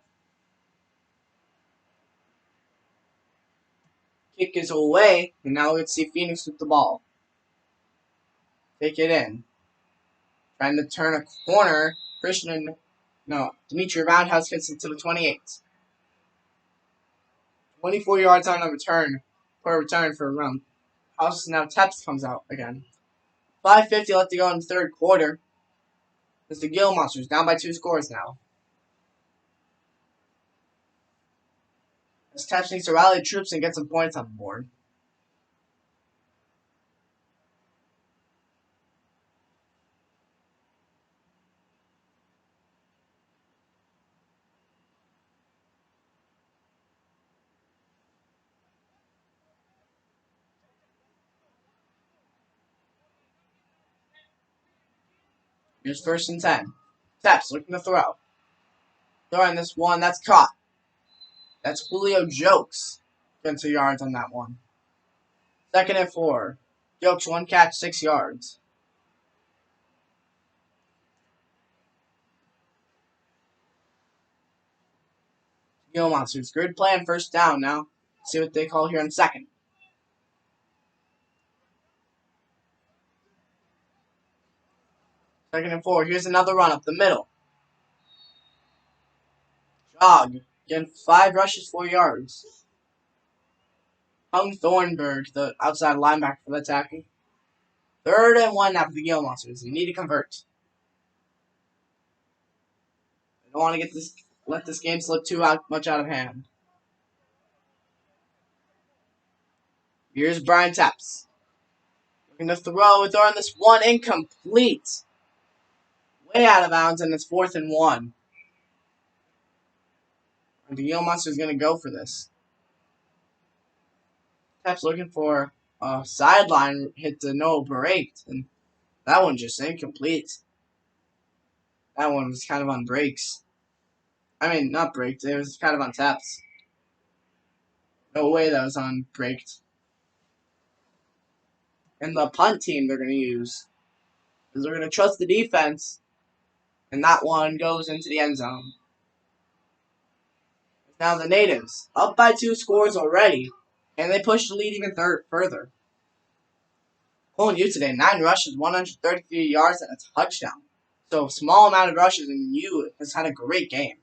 Kick is away, and now let's see Phoenix with the ball. Take it in. Trying to turn a corner. Dimitri Roundhouse gets it to the 28. 24 yards on a return. For a return for a run. House now Teps comes out again. 5:50 left to go in the third quarter. It's the Gill Monsters down by 2 scores now. As Teps needs to rally the troops and get some points on the board. Here's 1st and 10. Teps looking to throw. Throwing this one, that's caught. That's Julio Jokes. Getting 2 yards on that one. 2nd and 4. Jokes, 1 catch, 6 yards. Gill Monsters. Good play on 1st down now. See what they call here in 2nd. 2nd and 4. Here's another run up the middle. Jog. Getting 5 rushes, 4 yards. Hung Thornburg, the outside linebacker for the tackle. 3rd and 1 now for the Gill Monsters. You need to convert. They don't want to let this game slip much out of hand. Here's Brian Teps. Looking to throw. Throwing this one incomplete. Way out of bounds, and it's 4th and 1. And the Gill Monsters going to go for this. Teps looking for a sideline hit to no break, and that one just incomplete. That one was kind of on breaks. I mean, not braked. It was kind of on taps. No way that was on braked. And the punt team they're going to use is they're going to trust the defense, and that one goes into the end zone. Now the natives up by 2 scores already, and they push the lead even further. Pulling you today, 9 rushes, 133 yards, and a touchdown. So small amount of rushes, and you has had a great game.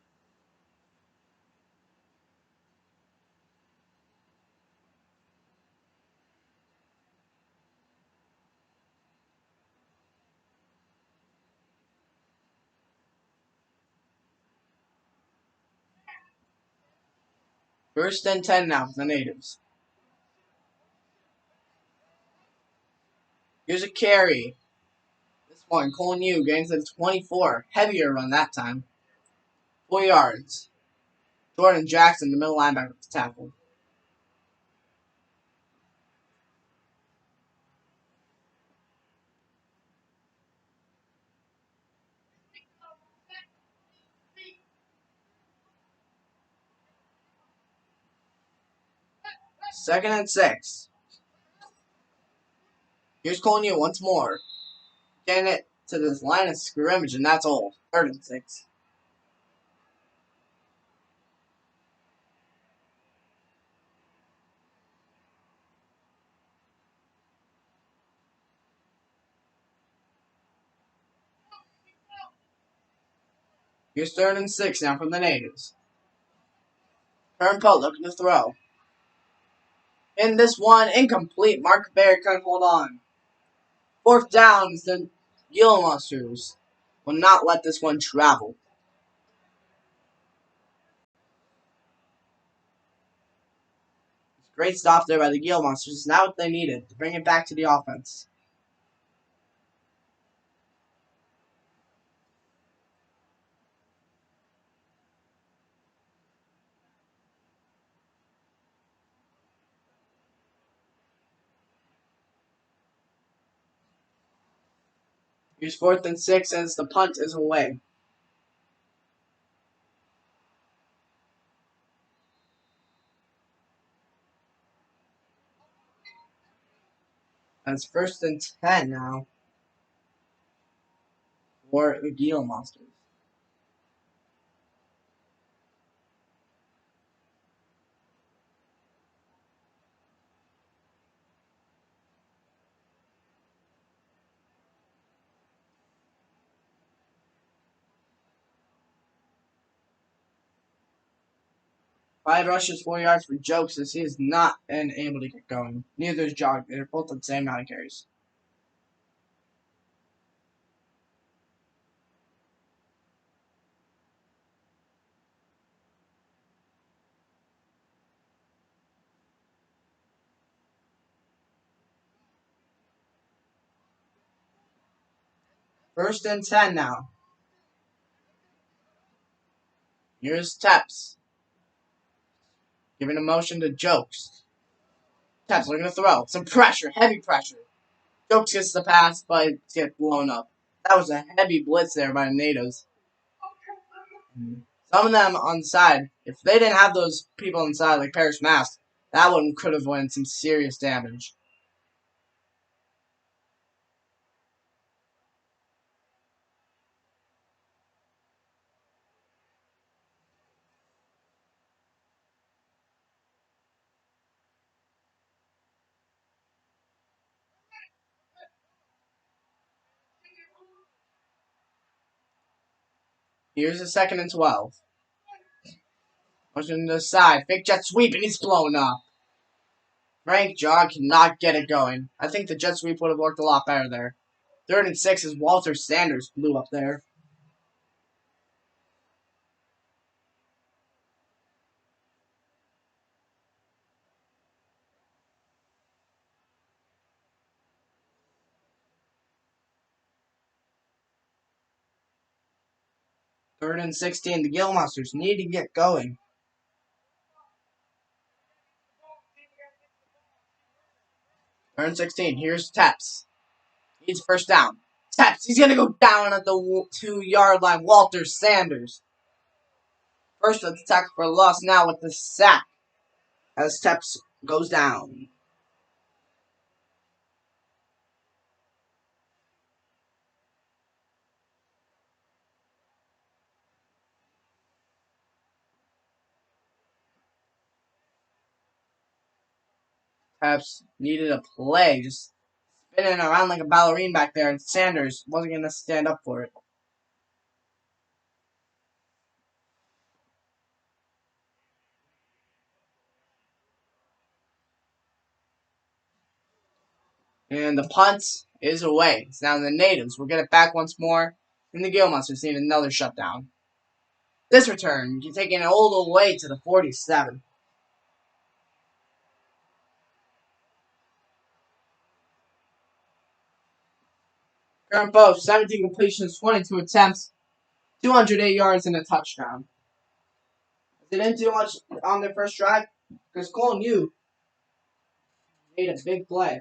First and 10 now for the natives. Here's a carry. This one, Colin Yu getting to the 24. Heavier run that time. 4 yards. Jordan Jackson, the middle linebacker, to tackle. Second and 6. Here's Colin Yu once more. Getting it to this line of scrimmage, and that's all. 3rd and 6. Here's 3rd and 6 now from the natives. Turnpelt looking to throw. In this one, incomplete. Mark Barry couldn't hold on. 4th down, the Gila Monsters will not let this one travel. Great stop there by the Gila Monsters. Now what they needed to bring it back to the offense. Here's 4th and 6 as the punt is away. That's 1st and 10 now for the Gila Monsters. Five rushes, 4 yards for Jokes as he is not able to get going. Neither is Jog. They're both at the same amount of carries. First and 10 now. Here's Teps. Giving a motion to Jokes. Teps looking to throw. Some pressure, heavy pressure. Jokes gets the pass, but it gets blown up. That was a heavy blitz there by the natives. Some of them on the side, if they didn't have those people inside like Paris Mask, that one could have won some serious damage. Here's a 2nd and 12. Motion to the side. Fake jet sweep, and he's blown up. Frank Jog cannot get it going. I think the jet sweep would have worked a lot better there. 3rd and 6 as Walter Sanders blew up there. Third and 16. The Gill Monsters need to get going. 3rd and 16. Here's Teps. He's first down. Teps. He's going to go down at the 2-yard line. Walter Sanders. First with the tackle for loss now with the sack as Teps goes down. Teps needed a play. Just spinning around like a ballerina back there, and Sanders wasn't going to stand up for it. And the punt is away. It's now the natives. We'll get it back once more. And the Gill Monsters need another shutdown. This return, you're taking it all the way to the 47. Current post, 17 completions, 22 attempts, 208 yards, and a touchdown. They didn't do much on their first drive because Cole Yu made a big play.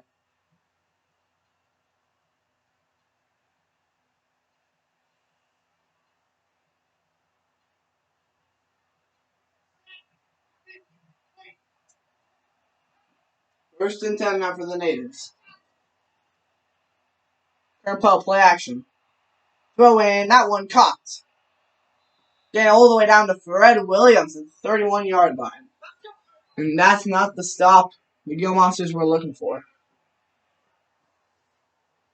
First and 10 now for the natives. Current play action. Throw in, that one caught. Getting all the way down to Fred Williams at the 31-yard line. And that's not the stop the Gill Monsters were looking for.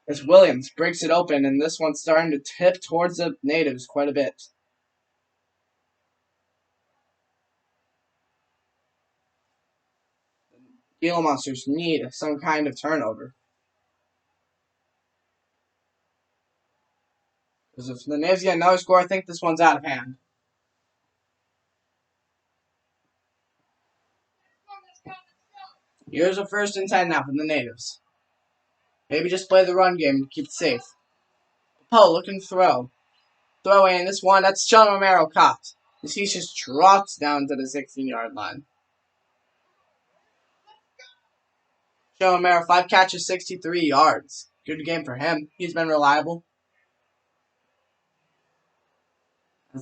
As Williams breaks it open, and this one's starting to tip towards the natives quite a bit. The Gill Monsters need some kind of turnover. Because if the natives get another score, I think this one's out of hand. Here's a 1st and 10 now for the natives. Maybe just play the run game to keep it safe. Poe looking to throw. Throw in this one. That's Sean Romero caught. As he just trots down to the 16-yard line. Sean Romero, 5 catches, 63 yards. Good game for him. He's been reliable.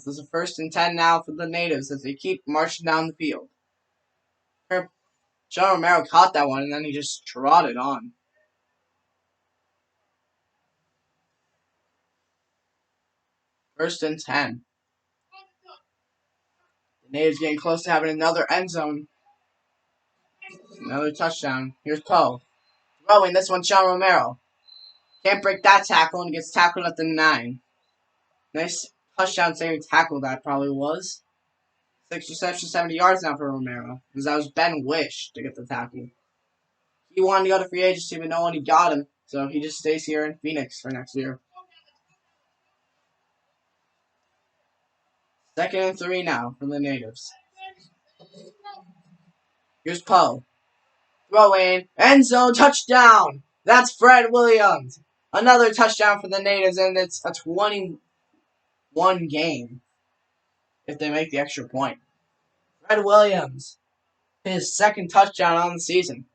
This is a 1st and 10 now for the natives as they keep marching down the field. John Romero caught that one and then he just trotted on. First and 10. The natives getting close to having another end zone. Another touchdown. Here's Poe. Throwing this one, John Romero. Can't break that tackle and gets tackled at the 9. Nice touchdown saving tackle that probably was. 6 receptions, 70 yards now for Romero. Because that was Ben Wish to get the tackle. He wanted to go to free agency, but no one got him. So he just stays here in Phoenix for next year. 2nd and 3 now for the natives. Here's Poe. Throwing. End zone touchdown. That's Fred Williams. Another touchdown for the natives, and it's a 21 game if they make the extra point. Fred Williams, his 2nd touchdown on the season.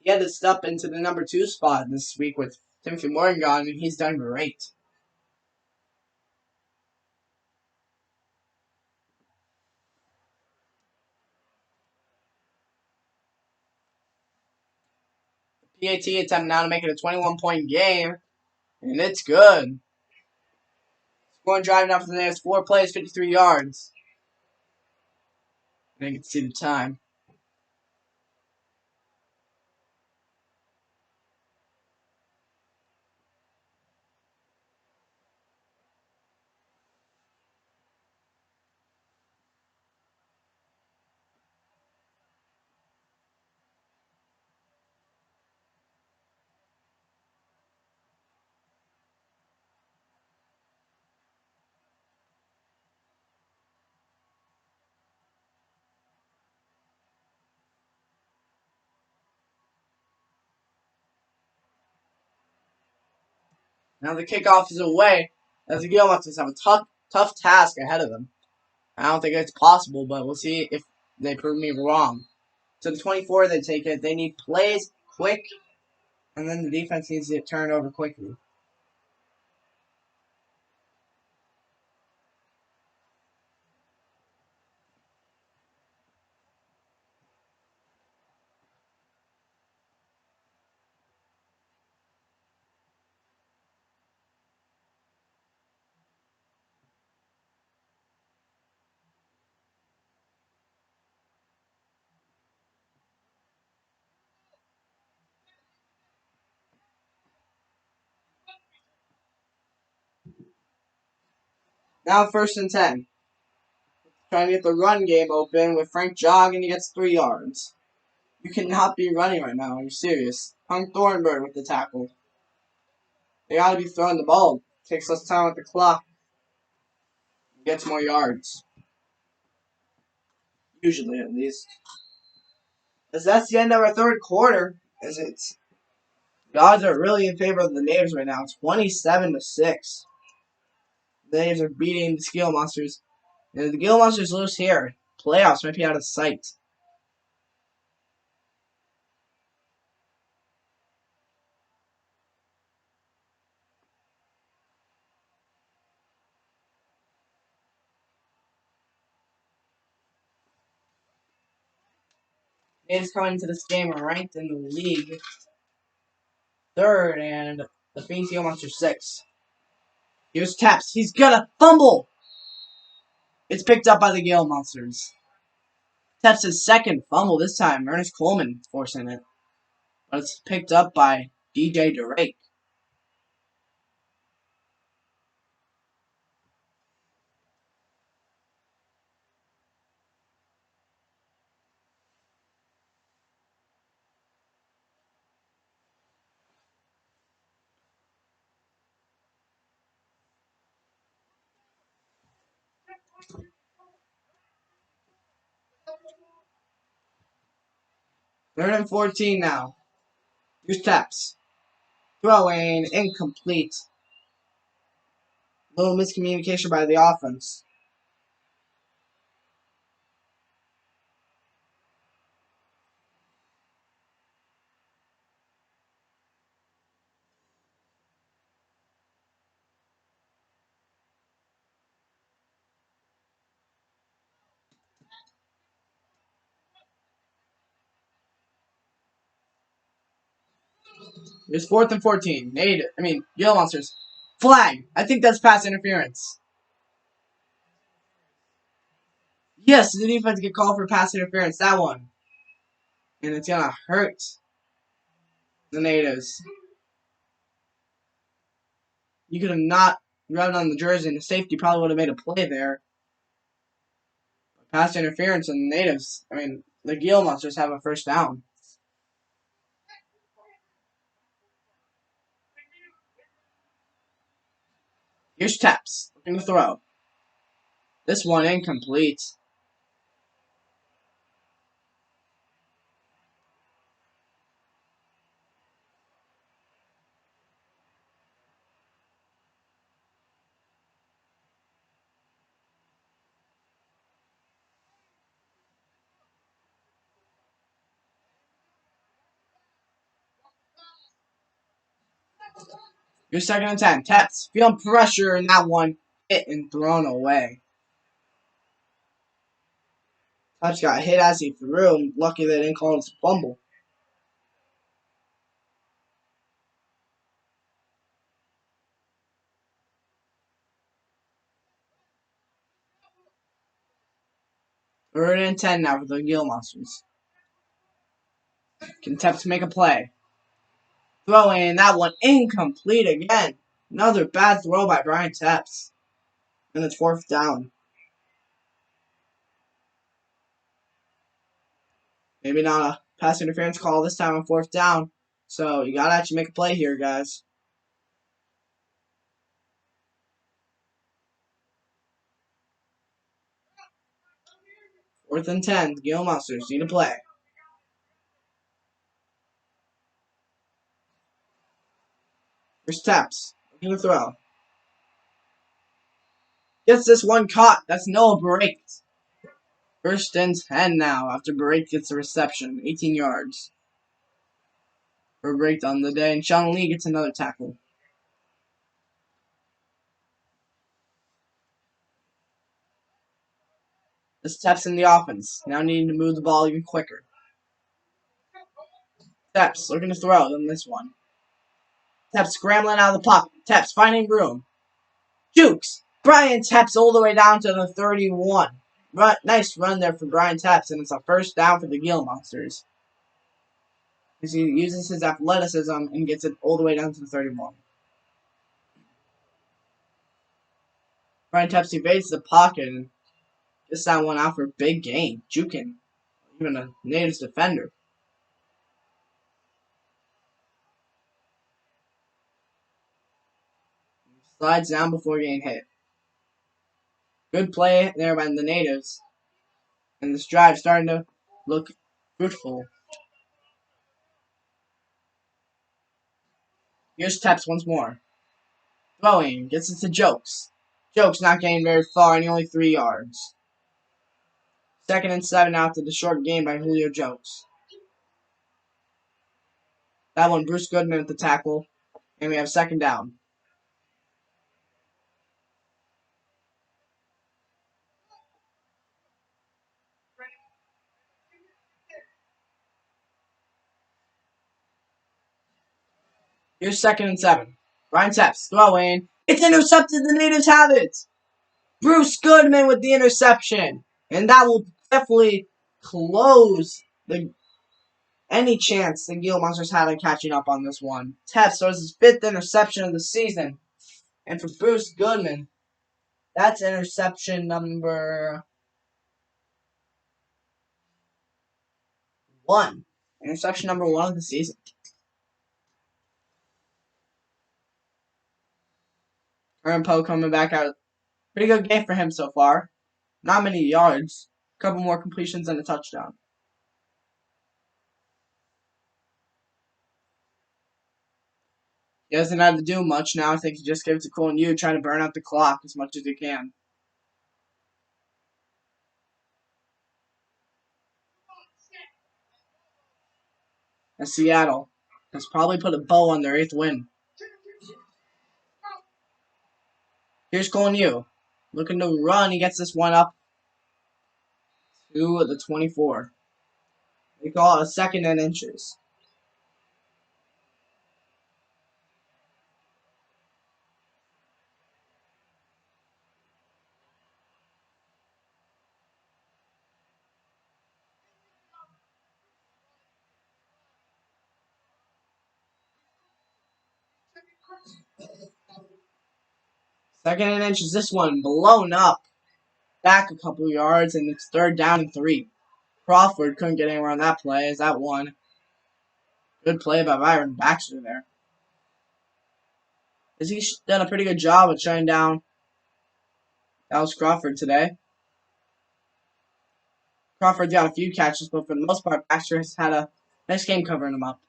He had to step into the number 2 spot this week with Timothy Morgan gone, and he's done great. PAT attempt now to make it a 21-point game, and it's good. Scoring drive now for the next 4 plays, 53 yards. And I can see the time. Now the kickoff is away, as the Gila Monsters have a tough task ahead of them. I don't think it's possible, but we'll see if they prove me wrong. To the 24, they take it. They need plays quick, and then the defense needs to get turned over quickly. Now 1st and 10. Trying to get the run game open with Frank Jog, and he gets 3 yards. You cannot be running right now. Are you serious? Hung Thornburg with the tackle. They gotta be throwing the ball. Takes less time with the clock. Gets more yards. Usually, at least. As that's the end of our 3rd quarter. As it's the odds are really in favor of the natives right now. 27-6. The natives are beating the Gila Monsters. And if the Gila Monsters lose here, playoffs might be out of sight. Natives coming into this game are ranked in the league 3rd, and the Phoenix Gila Monsters 6th. Here's Taps. He's gonna fumble! It's picked up by the Gale Monsters. Taps' 2nd fumble this time. Ernest Coleman forcing it. But it's picked up by DJ Drake. Third and 14 now. Here's Taps. Throwing incomplete. Little miscommunication by the offense. It's 4th and 14. Gila Monsters. Flag. I think that's pass interference. Yes, the defense get called for pass interference. That one. And it's gonna hurt the natives. You could have not rubbed on the jersey, and the safety probably would have made a play there. Pass interference, and the natives, the Gila Monsters have a first down. Here's Taps, looking to throw. This one incomplete. Here's 2nd and 10. Taps, feeling pressure in that one. Hit and thrown away. Taps got hit as he threw. Lucky they didn't call it a fumble. Third and 10 now for the Gila Monsters. Can Taps make a play? Throwing that one incomplete again. Another bad throw by Brian Taps. And it's 4th down. Maybe not a pass interference call this time on 4th down. So you gotta actually make a play here, guys. 4th and 10. The Gila Monsters need a play. Here's Taps. Looking to throw. Gets this one caught. That's Noah Break. 1st and 10 now after Break gets a reception. 18 yards. For Break on the day. And Sean Lee gets another tackle. This Taps in the offense. Now needing to move the ball even quicker. Taps looking to throw than this one. Taps scrambling out of the pocket. Taps finding room. Jukes. Brian Taps all the way down to the 31. Nice run there for Brian Taps, and it's a 1st down for the Gila Monsters. As he uses his athleticism and gets it all the way down to the 31. Brian Taps evades the pocket and gets that one out for a big gain. Juking. Even a natives defender. Slides down before getting hit. Good play there by the natives. And this drive starting to look fruitful. Here's Taps once more. Throwing. Gets it to Jokes. Jokes not getting very far, and only 3 yards. 2nd and 7 after the short game by Julio Jokes. That one, Bruce Goodman at the tackle. And we have 2nd down. Here's 2nd and 7. Brian Taps throwing. It's intercepted. The natives have it. Bruce Goodman with the interception. And that will definitely close any chance the Gila Monsters had of catching up on this one. Taps throws his 5th interception of the season. And for Bruce Goodman, that's interception number 1. Interception number 1 of the season. Aaron Poe coming back out. Pretty good game for him so far. Not many yards. A couple more completions and a touchdown. He doesn't have to do much now. I think he just gives it to Cole and you, trying to burn out the clock as much as he can. And Seattle has probably put a bow on their 8th win. Here's Cole and you. Looking to run. He gets this one up to the 24. They call it a 2nd and inches. Second and inches. This one blown up. Back a couple yards, and it's 3rd down and 3. Crawford couldn't get anywhere on that play. Is that one? Good play by Byron Baxter there. He's done a pretty good job of shutting down Dallas Crawford today. Crawford's got a few catches, but for the most part, Baxter has had a nice game covering him up.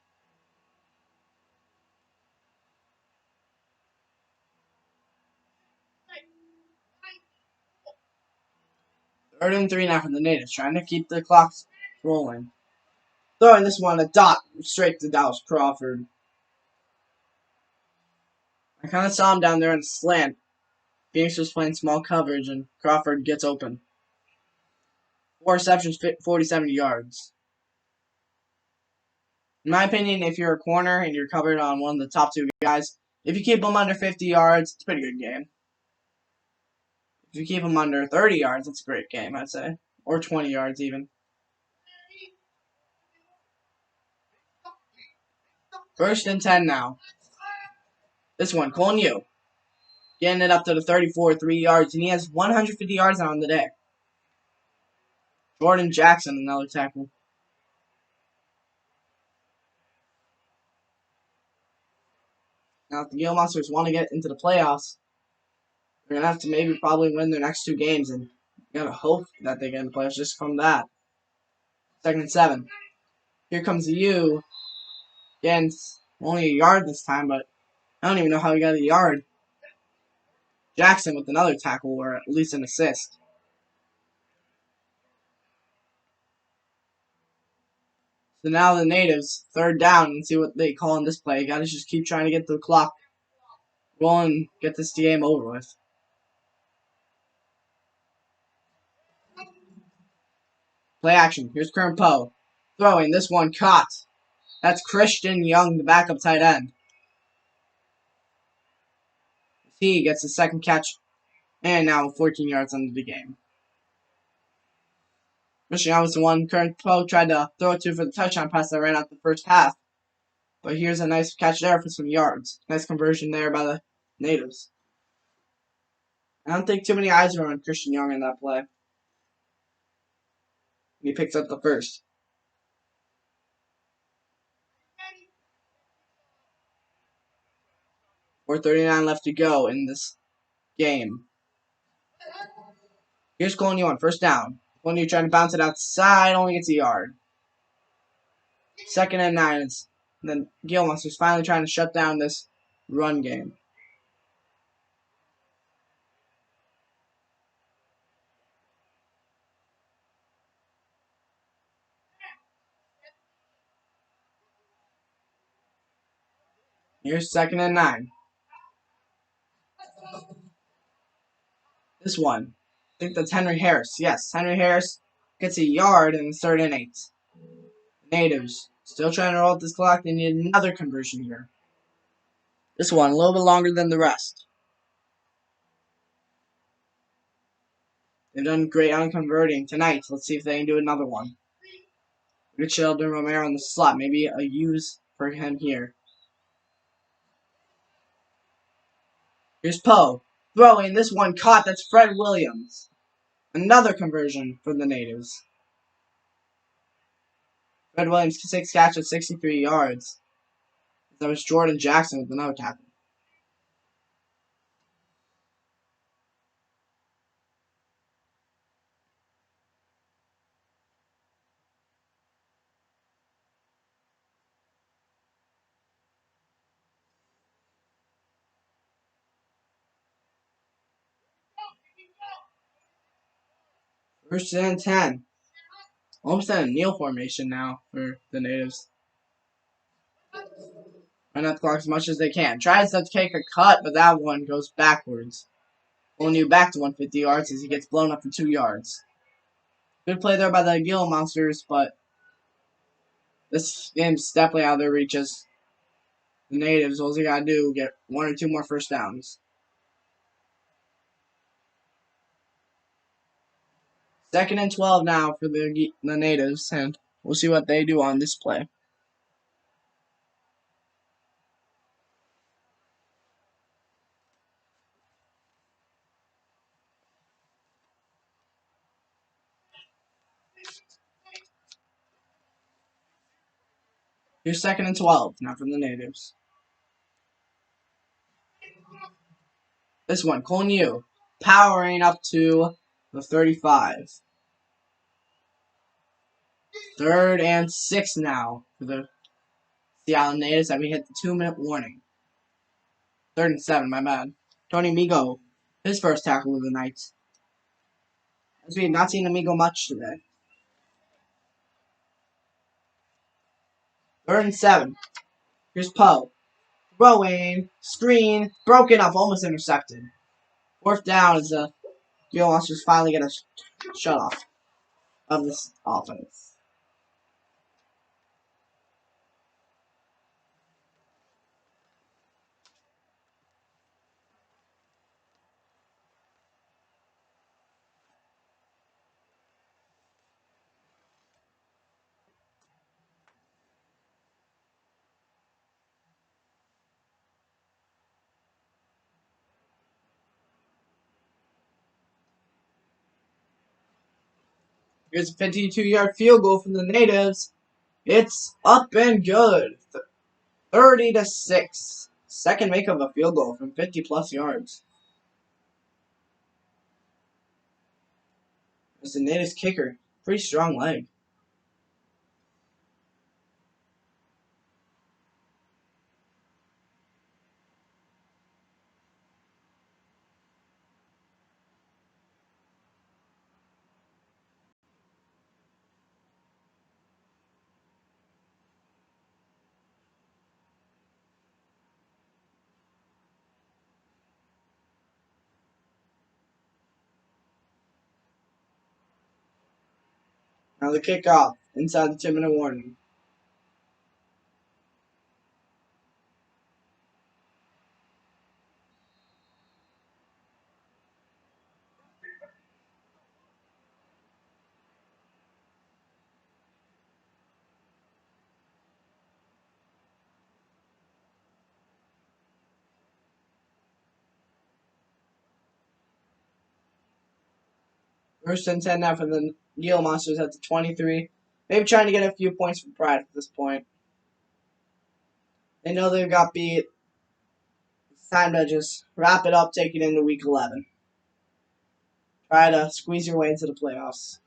3rd and 3 now for the Natives, trying to keep the clock rolling. Throwing this one a dot straight to Dallas Crawford. I kind of saw him down there in the slant. Phoenix was playing small coverage, and Crawford gets open. 4 receptions, 47 yards. In my opinion, if you're a corner and you're covered on one of the top 2 guys, if you keep them under 50 yards, it's a pretty good game. If you keep them under 30 yards, it's a great game, I'd say. Or 20 yards even. 1st and 10 now. This one, Cole New. Getting it up to the 34, 3 yards, and he has 150 yards on the day. Jordan Jackson, another tackle. Now, if the Gila Monsters want to get into the playoffs, they're going to have to maybe probably win their next 2 games, and you got to hope that they get in the playoffs just from that. 2nd and 7. Here comes the U. Again, only a yard this time, but I don't even know how he got a yard. Jackson with another tackle, or at least an assist. So now the Natives, 3rd down, and see what they call in this play. You got to just keep trying to get the clock rolling, get this game over with. Play action. Here's Kern Poe. Throwing. This one caught. That's Christian Young, the backup tight end. He gets the 2nd catch, and now 14 yards into the game. Christian Young was the one Kern Poe tried to throw it to for the touchdown pass that ran out the first half. But here's a nice catch there for some yards. Nice conversion there by the Natives. I don't think too many eyes were on Christian Young in that play. He picks up the 1st. 4:39 left to go in this game. Here's Cole New on 1st down. Cole New trying to bounce it outside, only gets a yard. 2nd and 9. And then Gila Monsters finally trying to shut down this run game. Here's 2nd and 9. This one. I think that's Henry Harris. Yes, Henry Harris gets a yard in the 3rd and 8. Natives still trying to roll out this clock. They need another conversion here. This one a little bit longer than the rest. They've done great on converting tonight. Let's see if they can do another one. Rich Sheldon Romero in the slot. Maybe a use for him here. Here's Poe. Throwing. This one caught. That's Fred Williams. Another conversion for the Natives. Fred Williams, 6 catches, 63 yards. That was Jordan Jackson with another tackle. First and 10. Almost in a kneel formation now for the Natives. Run out the clock as much as they can. Tries to take a cut, but that one goes backwards. Only back to 150 yards as he gets blown up for 2 yards. Good play there by the Gila Monsters, but this game's definitely out of their reaches. The Natives, all they gotta do, get 1 or 2 more 1st downs. 2nd and 12 now for the Natives, and we'll see what they do on this play. Here's 2nd and 12. Now from the natives. This one, Yu, powering up to the 35. 3rd and 6 now for the Seattle natives. That we hit the 2-minute warning. 3rd and 7, my bad. Tony Migo, his first tackle of the night. As we have not seen Amigo much today. 3rd and 7. Here's Poe. Throwing, screen, broken up, almost intercepted. 4th down as the Gila Monsters finally get a shut off of this offense. Here's a 52-yard field goal from the natives. It's up and good. 30-6. Second make of a field goal from 50-plus yards. It's the natives kicker. Pretty strong leg. Now the kickoff inside the 2-minute warning. First and 10 now for the Gila Monsters at the 23. Maybe trying to get a few points for pride at this point. They know they've got beat. It's time to just wrap it up, take it into week 11. Try to squeeze your way into the playoffs.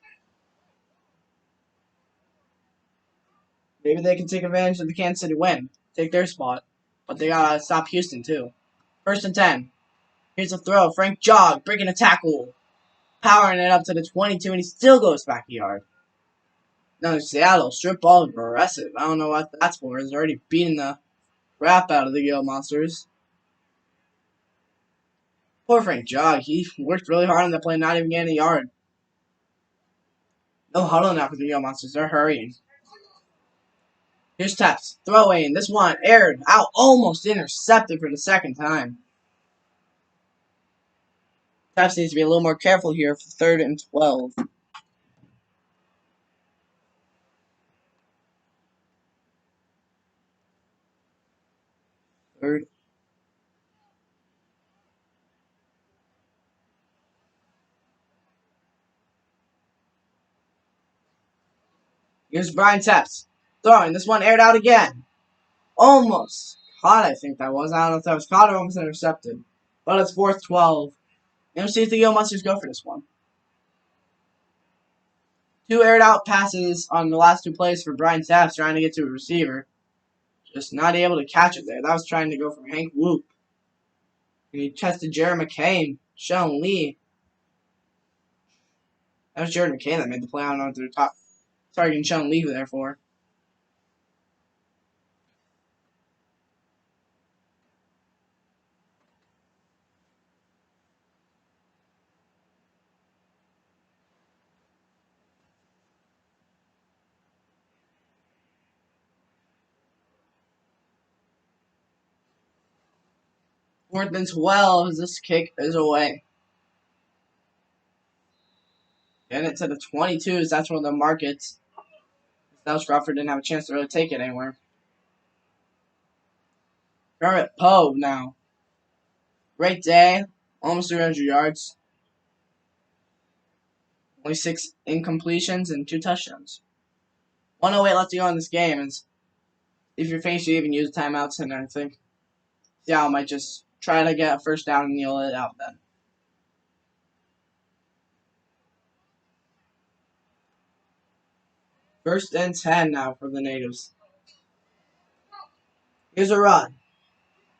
Maybe they can take advantage of the Kansas City win, take their spot. But they gotta stop Houston too. 1st and 10. Here's a throw. Frank Jog breaking a tackle. Powering it up to the 22, and he still goes back a yard. Now Seattle, strip ball aggressive. I don't know what that's for. He's already beating the crap out of the Gila Monsters. Poor Frank Jog. He worked really hard on the play, not even getting a yard. No huddle now for the Gila Monsters. They're hurrying. Here's Teps. Throwing. This one aired out. Almost intercepted for the 2nd time. Teps needs to be a little more careful here for 3rd and 12. Third. Here's Brian Teps. Throwing. This one aired out again. Almost caught, I think that was. I don't know if that was caught or almost intercepted. But it's 4th 12. And we'll see if the Gila Monsters go for this one. 2 aired out passes on the last 2 plays for Brian Teps trying to get to a receiver. Just not able to catch it there. That was trying to go from Hank Whoop. And he tested Jared McCain, Sean Lee. That was Jared McCain that made the play. I don't know what they're targeting Sean Lee there for. Fourth and 12 as this kick is away. Getting it to the 22s. That's one of the markets. Dallas Crawford didn't have a chance to really take it anywhere. Garrett Poe now. Great day. Almost 300 yards. Only 6 incompletions and 2 touchdowns. 108 left to go in this game. As if you're Phoenix, you even use timeouts, and I think Seattle might just try to get a first down and kneel it out then. First and 10 now for the natives. Here's a run.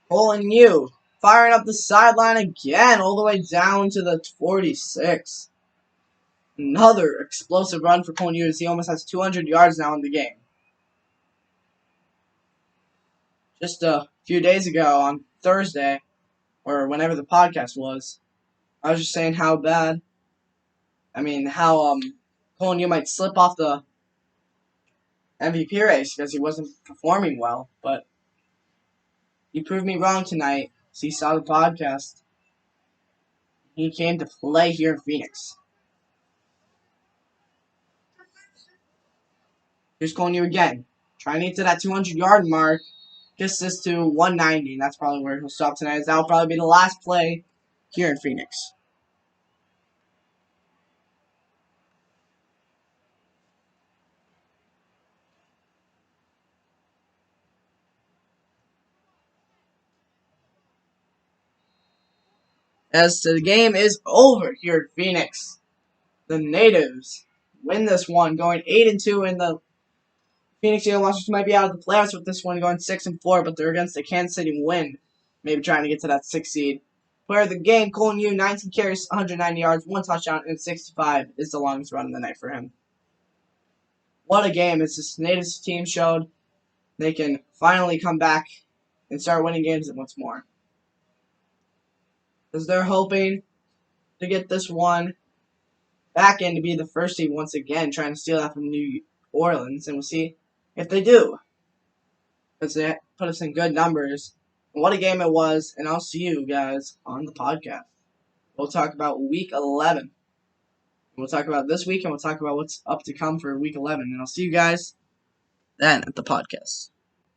Pulling you. Firing up the sideline again, all the way down to the 46. Another explosive run for Cole Hughes. He almost has 200 yards now in the game. Just a few days ago on Thursday, or whenever the podcast was, I was just saying how Cole Hughes might slip off the MVP race because he wasn't performing well. But he proved me wrong tonight. So he saw the podcast. He came to play here in Phoenix. Here's calling you again. Trying to get to that 200-yard mark. Gets this to 190, and that's probably where he'll stop tonight. That'll probably be the last play here in Phoenix. As the game is over here in Phoenix, the Natives win this one, going 8-2 in the Phoenix Washington might be out of the playoffs with this one going 6-4, but they're against the Kansas City Wind, maybe trying to get to that 6th seed. Player of the game, Colin Yu, 19 carries, 190 yards, 1 touchdown, and 65 is the longest run of the night for him. What a game! It's this Natives team showed they can finally come back and start winning games once more. Because they're hoping to get this one back in to be the first seed once again, trying to steal that from New Orleans, and we'll see if they do. Because they put us in good numbers. And what a game it was, and I'll see you guys on the podcast. We'll talk about Week 11. We'll talk about this week, and we'll talk about what's up to come for Week 11. And I'll see you guys then at the podcast.